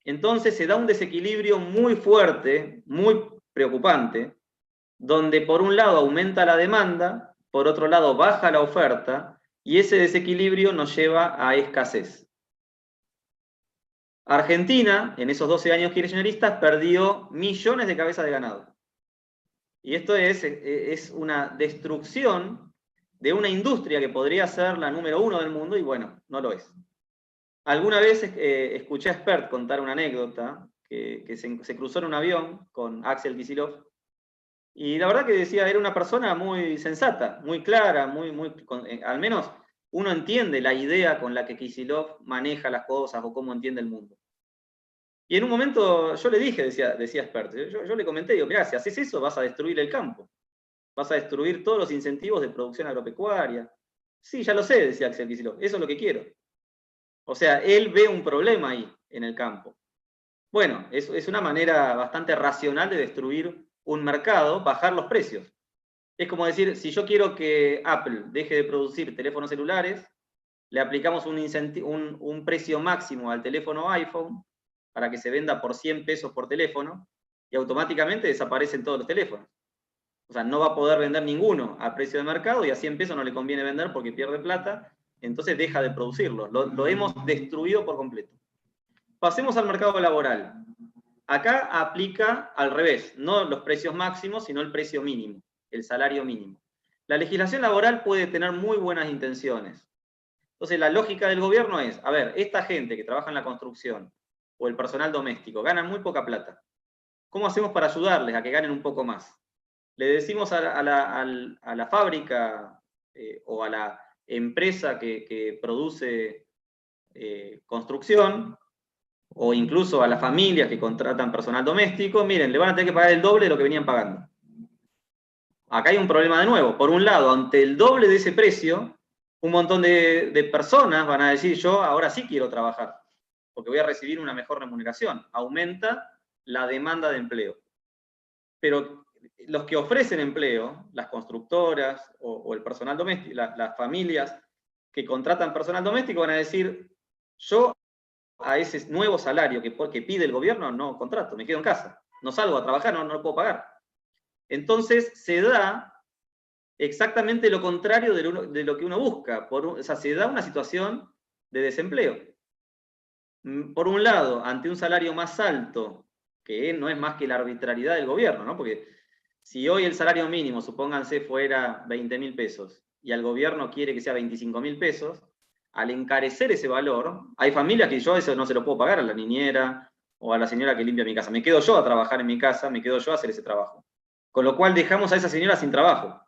Entonces se da un desequilibrio muy fuerte, muy preocupante, donde por un lado aumenta la demanda, por otro lado baja la oferta, y ese desequilibrio nos lleva a escasez. Argentina, en esos 12 años kirchneristas, perdió millones de cabezas de ganado. Y esto es una destrucción de una industria que podría ser la número 1 del mundo, y bueno, no lo es. Alguna vez escuché a Spert contar una anécdota, que se cruzó en un avión con Axel Kicillof, y la verdad que decía, era una persona muy sensata, muy clara, al menos uno entiende la idea con la que Kicillof maneja las cosas o cómo entiende el mundo. Y en un momento yo le dije, decía Spert, yo le comenté, digo, mirá, si haces eso vas a destruir el campo, vas a destruir todos los incentivos de producción agropecuaria. Sí, ya lo sé, decía Axel Kicillof, eso es lo que quiero. O sea, él ve un problema ahí, en el campo. Bueno, es una manera bastante racional de destruir un mercado, bajar los precios. Es como decir, si yo quiero que Apple deje de producir teléfonos celulares, le aplicamos un precio máximo al teléfono iPhone para que se venda por 100 pesos por teléfono y automáticamente desaparecen todos los teléfonos. O sea, no va a poder vender ninguno a precio de mercado y a 100 pesos no le conviene vender porque pierde plata, entonces deja de producirlo. Lo hemos destruido por completo. Pasemos al mercado laboral. Acá aplica al revés, no los precios máximos, sino el precio mínimo, el salario mínimo. La legislación laboral puede tener muy buenas intenciones. Entonces, la lógica del gobierno es, a ver, esta gente que trabaja en la construcción o el personal doméstico ganan muy poca plata. ¿Cómo hacemos para ayudarles a que ganen un poco más? Le decimos a la fábrica o a la empresa que produce construcción, o incluso a las familias que contratan personal doméstico, miren, le van a tener que pagar el doble de lo que venían pagando. Acá hay un problema de nuevo. Por un lado, ante el doble de ese precio, un montón de personas van a decir, yo ahora sí quiero trabajar, porque voy a recibir una mejor remuneración. Aumenta la demanda de empleo. Pero los que ofrecen empleo, las constructoras o el personal doméstico, las familias que contratan personal doméstico van a decir, yo a ese nuevo salario que pide el gobierno no contrato, me quedo en casa, no salgo a trabajar, no lo puedo pagar. Entonces se da exactamente lo contrario de lo que uno busca, o sea, se da una situación de desempleo. Por un lado, ante un salario más alto, que no es más que la arbitrariedad del gobierno, ¿no? Porque si hoy el salario mínimo, supónganse, fuera 20.000 pesos, y al gobierno quiere que sea 25.000 pesos, al encarecer ese valor, hay familias que yo eso no se lo puedo pagar a la niñera o a la señora que limpia mi casa. Me quedo yo a trabajar en mi casa, me quedo yo a hacer ese trabajo. Con lo cual dejamos a esa señora sin trabajo.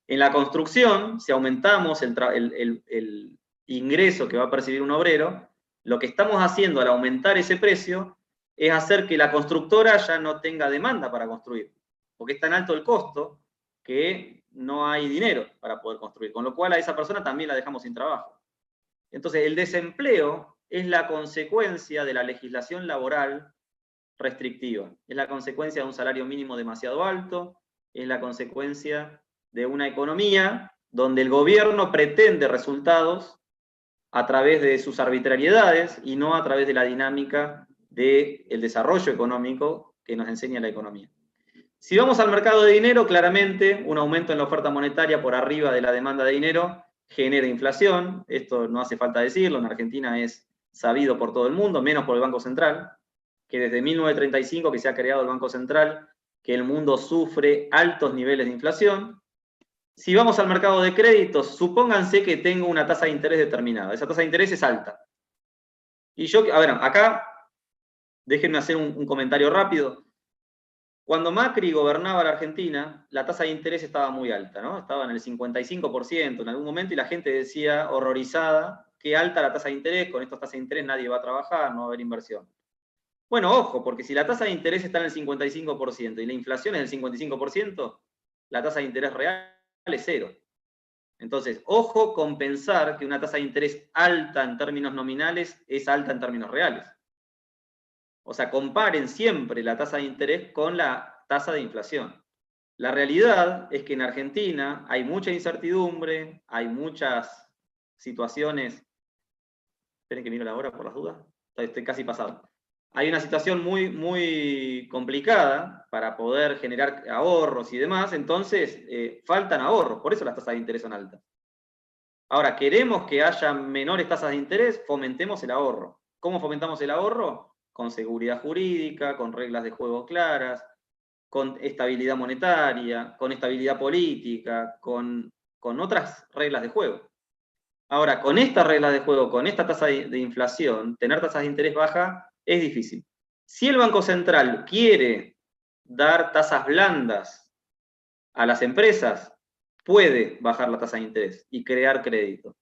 En la construcción, si aumentamos el ingreso que va a percibir un obrero, lo que estamos haciendo al aumentar ese precio es hacer que la constructora ya no tenga demanda para construir, porque es tan alto el costo que no hay dinero para poder construir, con lo cual a esa persona también la dejamos sin trabajo. Entonces, el desempleo es la consecuencia de la legislación laboral restrictiva, es la consecuencia de un salario mínimo demasiado alto, es la consecuencia de una economía donde el gobierno pretende resultados a través de sus arbitrariedades y no a través de la dinámica del desarrollo económico que nos enseña la economía. Si vamos al mercado de dinero, claramente un aumento en la oferta monetaria por arriba de la demanda de dinero genera inflación. Esto no hace falta decirlo, en Argentina es sabido por todo el mundo, menos por el Banco Central, que desde 1935 que se ha creado el Banco Central, que el mundo sufre altos niveles de inflación. Si vamos al mercado de créditos, supónganse que tengo una tasa de interés determinada. Esa tasa de interés es alta. Y yo, a ver, acá, déjenme hacer un comentario rápido. Cuando Macri gobernaba la Argentina, la tasa de interés estaba muy alta, ¿no? Estaba en el 55% en algún momento y la gente decía, horrorizada, qué alta la tasa de interés, con estas tasas de interés nadie va a trabajar, no va a haber inversión. Bueno, ojo, porque si la tasa de interés está en el 55% y la inflación es del 55%, la tasa de interés real es cero. Entonces, ojo con pensar que una tasa de interés alta en términos nominales es alta en términos reales. O sea, comparen siempre la tasa de interés con la tasa de inflación. La realidad es que en Argentina hay mucha incertidumbre, hay muchas situaciones. Esperen que miro la hora por las dudas. Estoy casi pasado. Hay una situación muy, muy complicada para poder generar ahorros y demás, entonces faltan ahorros, por eso las tasas de interés son altas. Ahora, queremos que haya menores tasas de interés, fomentemos el ahorro. ¿Cómo fomentamos el ahorro? Con seguridad jurídica, con reglas de juego claras, con estabilidad monetaria, con estabilidad política, con otras reglas de juego. Ahora, con estas reglas de juego, con esta tasa de inflación, tener tasas de interés baja es difícil. Si el Banco Central quiere dar tasas blandas a las empresas, puede bajar la tasa de interés y crear crédito.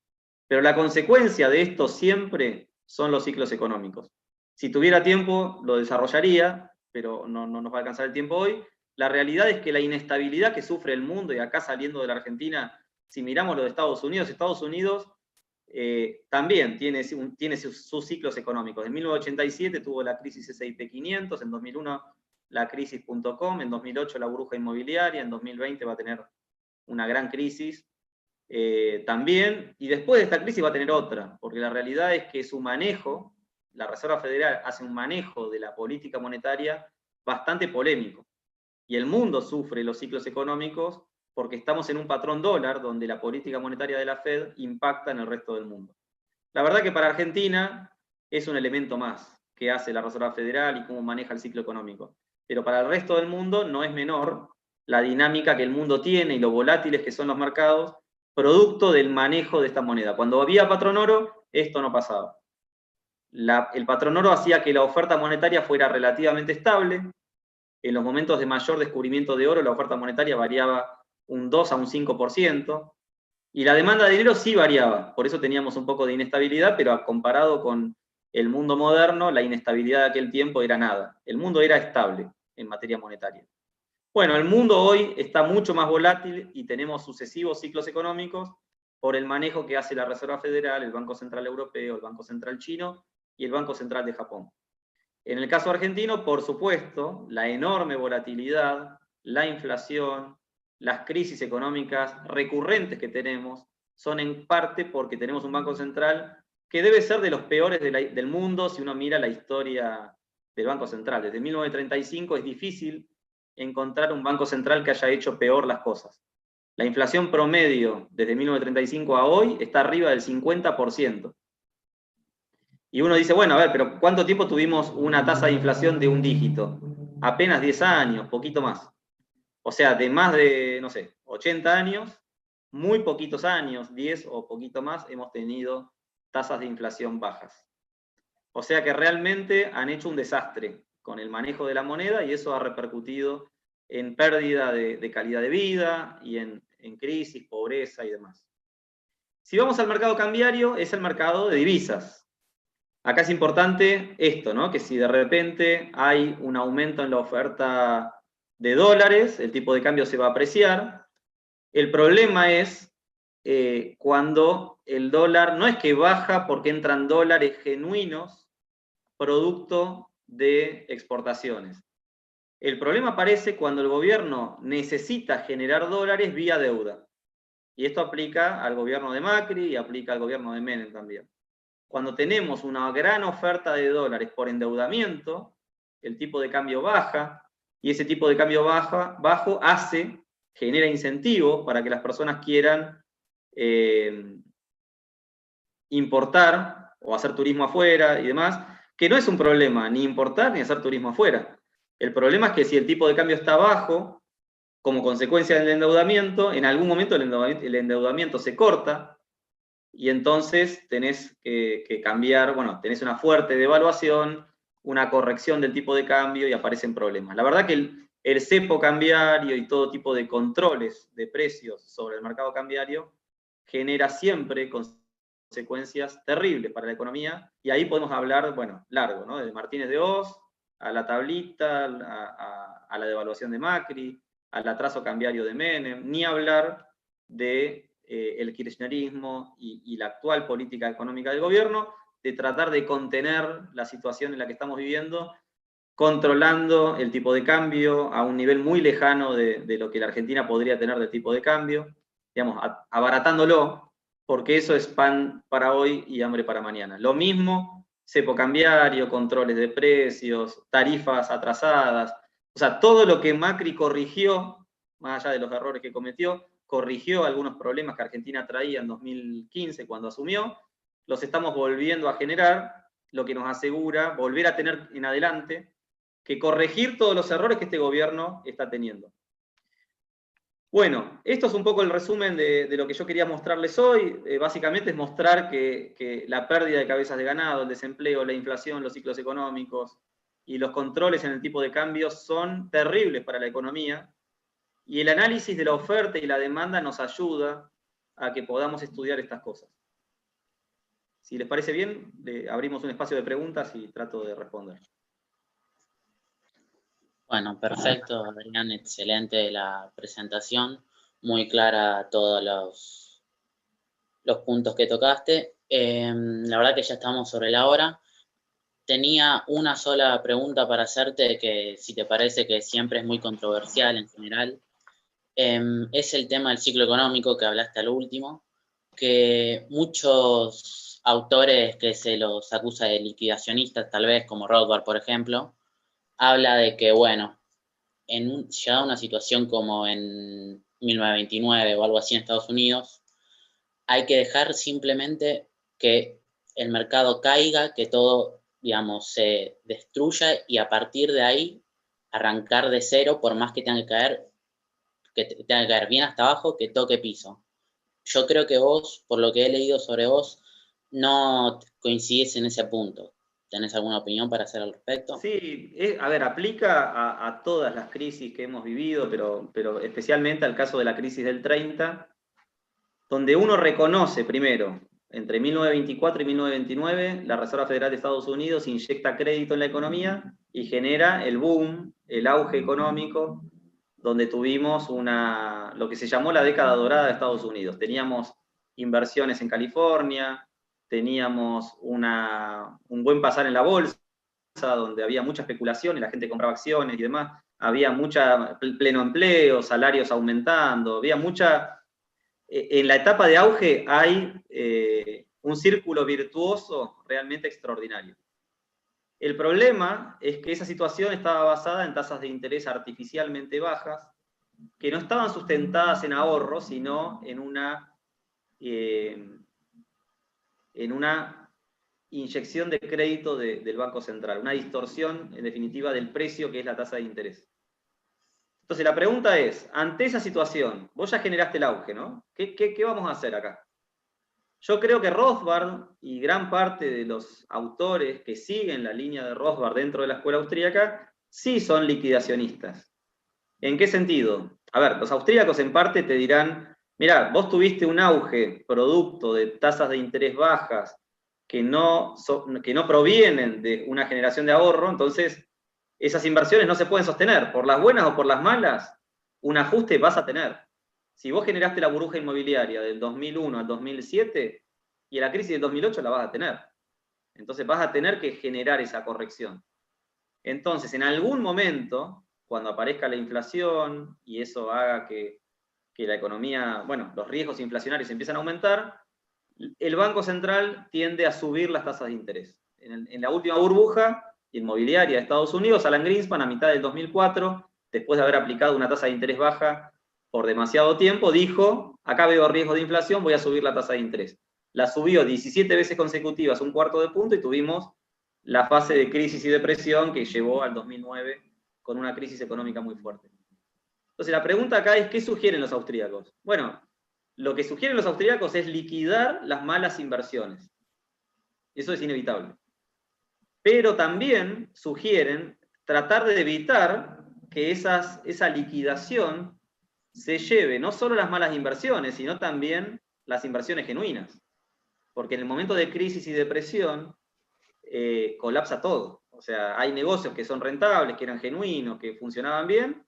Pero la consecuencia de esto siempre son los ciclos económicos. Si tuviera tiempo, lo desarrollaría, pero no nos va a alcanzar el tiempo hoy. La realidad es que la inestabilidad que sufre el mundo, y acá saliendo de la Argentina, si miramos lo de Estados Unidos también tiene sus ciclos económicos. En 1987 tuvo la crisis S&P 500, en 2001 la crisis.com, en 2008 la burbuja inmobiliaria, en 2020 va a tener una gran crisis también, y después de esta crisis va a tener otra, porque la realidad es que su manejo, la Reserva Federal hace un manejo de la política monetaria bastante polémico, y el mundo sufre los ciclos económicos porque estamos en un patrón dólar donde la política monetaria de la Fed impacta en el resto del mundo. La verdad que para Argentina es un elemento más que hace la Reserva Federal y cómo maneja el ciclo económico. Pero para el resto del mundo no es menor la dinámica que el mundo tiene y lo volátiles que son los mercados, producto del manejo de esta moneda. Cuando había patrón oro, esto no pasaba. El patrón oro hacía que la oferta monetaria fuera relativamente estable. En los momentos de mayor descubrimiento de oro, la oferta monetaria variaba un 2 a un 5%, y la demanda de dinero sí variaba, por eso teníamos un poco de inestabilidad, pero comparado con el mundo moderno, la inestabilidad de aquel tiempo era nada. El mundo era estable en materia monetaria. Bueno, el mundo hoy está mucho más volátil y tenemos sucesivos ciclos económicos por el manejo que hace la Reserva Federal, el Banco Central Europeo, el Banco Central Chino y el Banco Central de Japón. En el caso argentino, por supuesto, la enorme volatilidad, la inflación, las crisis económicas recurrentes que tenemos son en parte porque tenemos un Banco Central que debe ser de los peores del mundo si uno mira la historia del Banco Central. Desde 1935 es difícil encontrar un Banco Central que haya hecho peor las cosas. La inflación promedio desde 1935 a hoy está arriba del 50%. Y uno dice, bueno, a ver, pero ¿cuánto tiempo tuvimos una tasa de inflación de un dígito? Apenas 10 años, poquito más. O sea, de más de, no sé, 80 años, muy poquitos años, 10 o poquito más, hemos tenido tasas de inflación bajas. O sea que realmente han hecho un desastre con el manejo de la moneda y eso ha repercutido en pérdida de calidad de vida y en crisis, pobreza y demás. Si vamos al mercado cambiario, es el mercado de divisas. Acá es importante esto, ¿no? Que si de repente hay un aumento en la oferta de dólares, el tipo de cambio se va a apreciar. El problema es cuando el dólar no es que baja porque entran dólares genuinos producto de exportaciones. El problema aparece cuando el gobierno necesita generar dólares vía deuda. Y esto aplica al gobierno de Macri y aplica al gobierno de Menem también. Cuando tenemos una gran oferta de dólares por endeudamiento, el tipo de cambio baja, y ese tipo de cambio bajo genera incentivo para que las personas quieran importar o hacer turismo afuera y demás, que no es un problema ni importar ni hacer turismo afuera. El problema es que si el tipo de cambio está bajo, como consecuencia del endeudamiento, en algún momento el endeudamiento se corta y entonces tenés que cambiar, bueno, tenés una fuerte devaluación, una corrección del tipo de cambio y aparecen problemas. La verdad que el cepo cambiario y todo tipo de controles de precios sobre el mercado cambiario genera siempre consecuencias terribles para la economía, y ahí podemos hablar, bueno, largo, ¿no? Desde Martínez de Oz, a la tablita, a la devaluación de Macri, al atraso cambiario de Menem, ni hablar de el kirchnerismo y la actual política económica del gobierno, de tratar de contener la situación en la que estamos viviendo, controlando el tipo de cambio a un nivel muy lejano de lo que la Argentina podría tener de tipo de cambio, digamos, abaratándolo, porque eso es pan para hoy y hambre para mañana. Lo mismo, cepo cambiario, controles de precios, tarifas atrasadas, o sea, todo lo que Macri corrigió, más allá de los errores que cometió, corrigió algunos problemas que Argentina traía en 2015 cuando asumió, los estamos volviendo a generar, lo que nos asegura volver a tener en adelante que corregir todos los errores que este gobierno está teniendo. Bueno, esto es un poco el resumen de lo que yo quería mostrarles hoy. Básicamente es mostrar que la pérdida de cabezas de ganado, el desempleo, la inflación, los ciclos económicos y los controles en el tipo de cambio son terribles para la economía, y el análisis de la oferta y la demanda nos ayuda a que podamos estudiar estas cosas. Si les parece bien, abrimos un espacio de preguntas y trato de responder. Bueno, perfecto, Adrián, excelente la presentación, muy clara todos los puntos que tocaste. La verdad que ya estamos sobre la hora. Tenía una sola pregunta para hacerte, que si te parece que siempre es muy controversial en general, es el tema del ciclo económico que hablaste al último, que muchos autores que se los acusa de liquidacionistas, tal vez como Rothbard, por ejemplo, habla de que, bueno, llegada a una situación como en 1929 o algo así en Estados Unidos, hay que dejar simplemente que el mercado caiga, que todo, digamos, se destruya y a partir de ahí arrancar de cero, por más que tenga que caer bien hasta abajo, que toque piso. Yo creo que vos, por lo que he leído sobre vos, no coincidís en ese punto. ¿Tenés alguna opinión para hacer al respecto? Sí, a ver, aplica a todas las crisis que hemos vivido, pero especialmente al caso de la crisis del 30, donde uno reconoce primero, entre 1924 y 1929, la Reserva Federal de Estados Unidos inyecta crédito en la economía y genera el boom, el auge económico, donde tuvimos lo que se llamó la década dorada de Estados Unidos. Teníamos inversiones en California, teníamos un buen pasar en la bolsa, donde había mucha especulación y la gente compraba acciones y demás, había mucha pleno empleo, salarios aumentando, había mucha... En la etapa de auge hay un círculo virtuoso realmente extraordinario. El problema es que esa situación estaba basada en tasas de interés artificialmente bajas, que no estaban sustentadas en ahorro, sino en una inyección de crédito del Banco Central, una distorsión, en definitiva, del precio que es la tasa de interés. Entonces la pregunta es, ante esa situación, vos ya generaste el auge, ¿no? ¿Qué vamos a hacer acá? Yo creo que Rothbard y gran parte de los autores que siguen la línea de Rothbard dentro de la escuela austríaca sí son liquidacionistas. ¿En qué sentido? A ver, los austríacos en parte te dirán, mirá, vos tuviste un auge producto de tasas de interés bajas que no provienen de una generación de ahorro, entonces esas inversiones no se pueden sostener. Por las buenas o por las malas, un ajuste vas a tener. Si vos generaste la burbuja inmobiliaria del 2001 al 2007, y la crisis del 2008 la vas a tener. Entonces vas a tener que generar esa corrección. Entonces, en algún momento, cuando aparezca la inflación y eso haga que la economía, bueno, los riesgos inflacionarios empiezan a aumentar, el Banco Central tiende a subir las tasas de interés. En la última burbuja inmobiliaria de Estados Unidos, Alan Greenspan, a mitad del 2004, después de haber aplicado una tasa de interés baja por demasiado tiempo, dijo, acá veo riesgo de inflación, voy a subir la tasa de interés. La subió 17 veces consecutivas, un cuarto de punto, y tuvimos la fase de crisis y depresión que llevó al 2009 con una crisis económica muy fuerte. Entonces la pregunta acá es, ¿qué sugieren los austríacos? Bueno, lo que sugieren los austríacos es liquidar las malas inversiones. Eso es inevitable. Pero también sugieren tratar de evitar que esa liquidación se lleve no solo las malas inversiones, sino también las inversiones genuinas. Porque en el momento de crisis y depresión colapsa todo. O sea, hay negocios que son rentables, que eran genuinos, que funcionaban bien,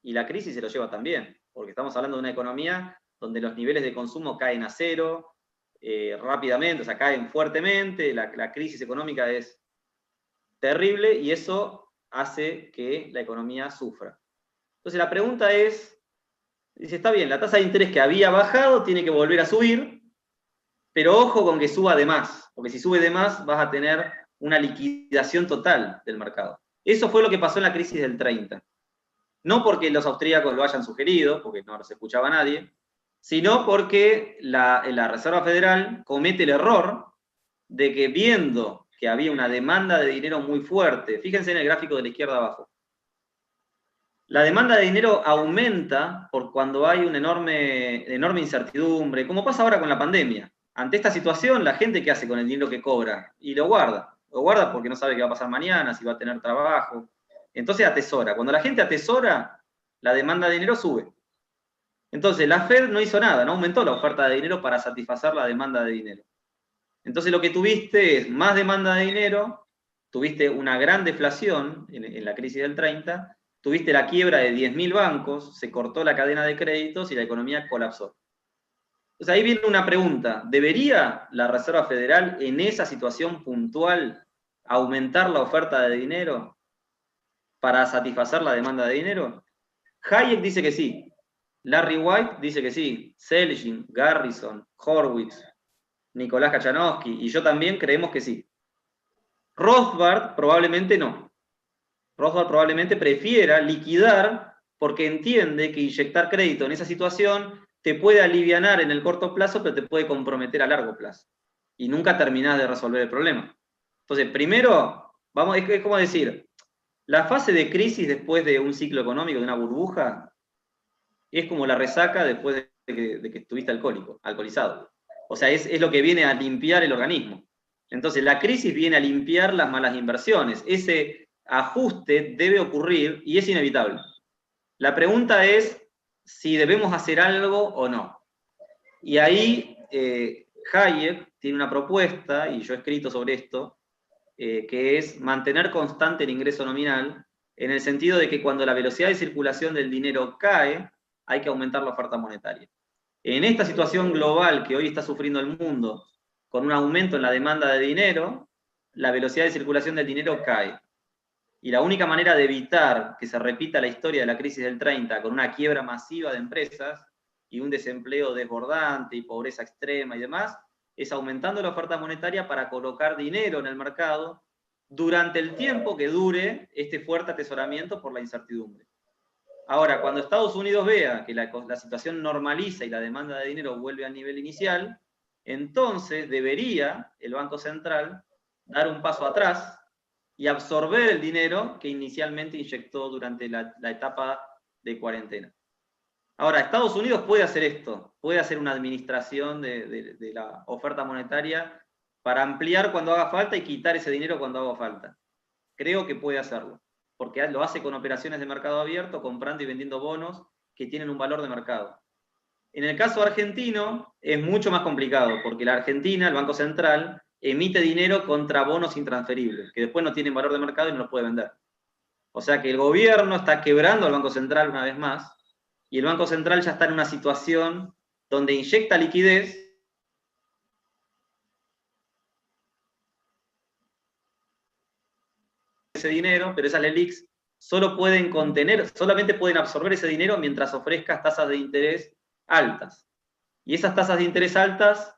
y la crisis se lo lleva también. Porque estamos hablando de una economía donde los niveles de consumo caen a cero rápidamente, o sea, caen fuertemente, la crisis económica es terrible y eso hace que la economía sufra. Entonces la pregunta es, dice, está bien, la tasa de interés que había bajado tiene que volver a subir, pero ojo con que suba de más, porque si sube de más vas a tener una liquidación total del mercado. Eso fue lo que pasó en la crisis del 30. No porque los austríacos lo hayan sugerido, porque no los escuchaba nadie, sino porque la Reserva Federal comete el error de que viendo que había una demanda de dinero muy fuerte, fíjense en el gráfico de la izquierda abajo, la demanda de dinero aumenta por cuando hay una enorme incertidumbre, como pasa ahora con la pandemia. Ante esta situación, la gente, ¿qué hace con el dinero que cobra? Y lo guarda. Lo guarda porque no sabe qué va a pasar mañana, si va a tener trabajo. Entonces atesora. Cuando la gente atesora, la demanda de dinero sube. Entonces la Fed no hizo nada, no aumentó la oferta de dinero para satisfacer la demanda de dinero. Entonces lo que tuviste es más demanda de dinero, tuviste una gran deflación en la crisis del 30, tuviste la quiebra de 10.000 bancos, se cortó la cadena de créditos y la economía colapsó. Entonces ahí viene una pregunta, ¿debería la Reserva Federal en esa situación puntual aumentar la oferta de dinero para satisfacer la demanda de dinero? Hayek dice que sí, Larry White dice que sí, Selgin, Garrison, Horwitz, Nicolás Kachanowski y yo también creemos que sí. Rothbard probablemente no. Rothbard probablemente prefiera liquidar porque entiende que inyectar crédito en esa situación te puede alivianar en el corto plazo, pero te puede comprometer a largo plazo. Y nunca terminás de resolver el problema. Entonces, primero, es como decir, la fase de crisis después de un ciclo económico, de una burbuja, es como la resaca después de que estuviste alcoholizado. O sea, es lo que viene a limpiar el organismo. Entonces, la crisis viene a limpiar las malas inversiones. Ese ajuste debe ocurrir y es inevitable. La pregunta es si debemos hacer algo o no. Y ahí Hayek tiene una propuesta, y yo he escrito sobre esto, que es mantener constante el ingreso nominal, en el sentido de que cuando la velocidad de circulación del dinero cae, hay que aumentar la oferta monetaria. En esta situación global que hoy está sufriendo el mundo, con un aumento en la demanda de dinero, la velocidad de circulación del dinero cae. Y la única manera de evitar que se repita la historia de la crisis del 30 con una quiebra masiva de empresas y un desempleo desbordante y pobreza extrema y demás, es aumentando la oferta monetaria para colocar dinero en el mercado durante el tiempo que dure este fuerte atesoramiento por la incertidumbre. Ahora, cuando Estados Unidos vea que la situación normaliza y la demanda de dinero vuelve al nivel inicial, entonces debería el Banco Central dar un paso atrás y absorber el dinero que inicialmente inyectó durante la etapa de cuarentena. Ahora, Estados Unidos puede hacer esto, puede hacer una administración de la oferta monetaria para ampliar cuando haga falta y quitar ese dinero cuando haga falta. Creo que puede hacerlo, porque lo hace con operaciones de mercado abierto, comprando y vendiendo bonos que tienen un valor de mercado. En el caso argentino es mucho más complicado, porque la Argentina, el Banco Central, emite dinero contra bonos intransferibles, que después no tienen valor de mercado y no los puede vender. O sea que el gobierno está quebrando al Banco Central una vez más, y el Banco Central ya está en una situación donde inyecta liquidez ese dinero, pero esas LELIQs solamente pueden absorber ese dinero mientras ofrezcas tasas de interés altas. Y esas tasas de interés altas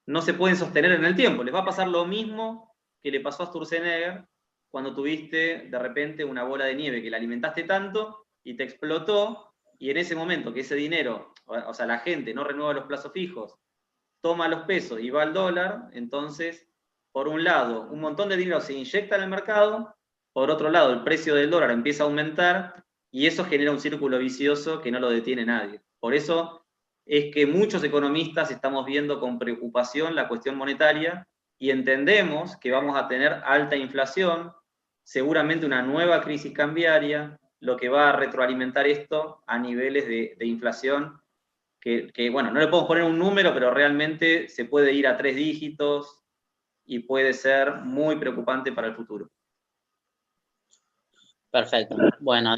no se pueden sostener en el tiempo. Les va a pasar lo mismo que le pasó a Sturzenegger cuando tuviste de repente una bola de nieve que la alimentaste tanto y te explotó, y en ese momento que ese dinero, o sea, la gente no renueva los plazos fijos, toma los pesos y va al dólar, entonces, por un lado, un montón de dinero se inyecta en el mercado, por otro lado, el precio del dólar empieza a aumentar, y eso genera un círculo vicioso que no lo detiene nadie. Por eso es que muchos economistas estamos viendo con preocupación la cuestión monetaria y entendemos que vamos a tener alta inflación, seguramente una nueva crisis cambiaria, lo que va a retroalimentar esto a niveles de inflación que, bueno, no le podemos poner un número, pero realmente se puede ir a 3 dígitos y puede ser muy preocupante para el futuro. Perfecto. Bueno,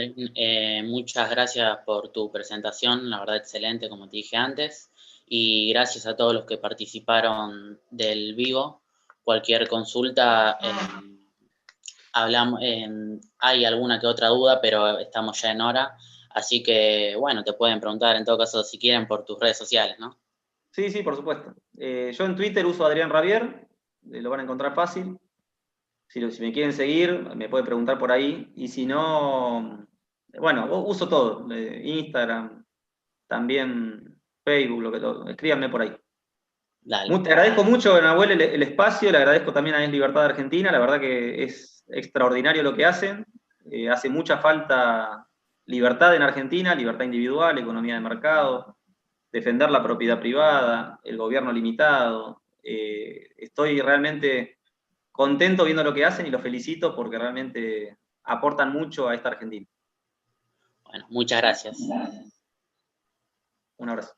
muchas gracias por tu presentación, la verdad excelente, como te dije antes, y gracias a todos los que participaron del vivo. Cualquier consulta, hay alguna que otra duda, pero estamos ya en hora, así que, bueno, te pueden preguntar en todo caso si quieren por tus redes sociales, ¿no? Sí, sí, por supuesto. Yo en Twitter uso Adrián Ravier, lo van a encontrar fácil. Si me quieren seguir, me pueden preguntar por ahí. Y si no, bueno, uso todo. Instagram, también Facebook, escríbanme por ahí. Dale. Te agradezco mucho, Nahuel, el espacio. Le agradezco también a Es Libertad Argentina. La verdad que es extraordinario lo que hacen. Hace mucha falta libertad en Argentina, libertad individual, economía de mercado, defender la propiedad privada, el gobierno limitado. Estoy realmente contento viendo lo que hacen y los felicito porque realmente aportan mucho a esta Argentina. Bueno, muchas gracias. Un abrazo.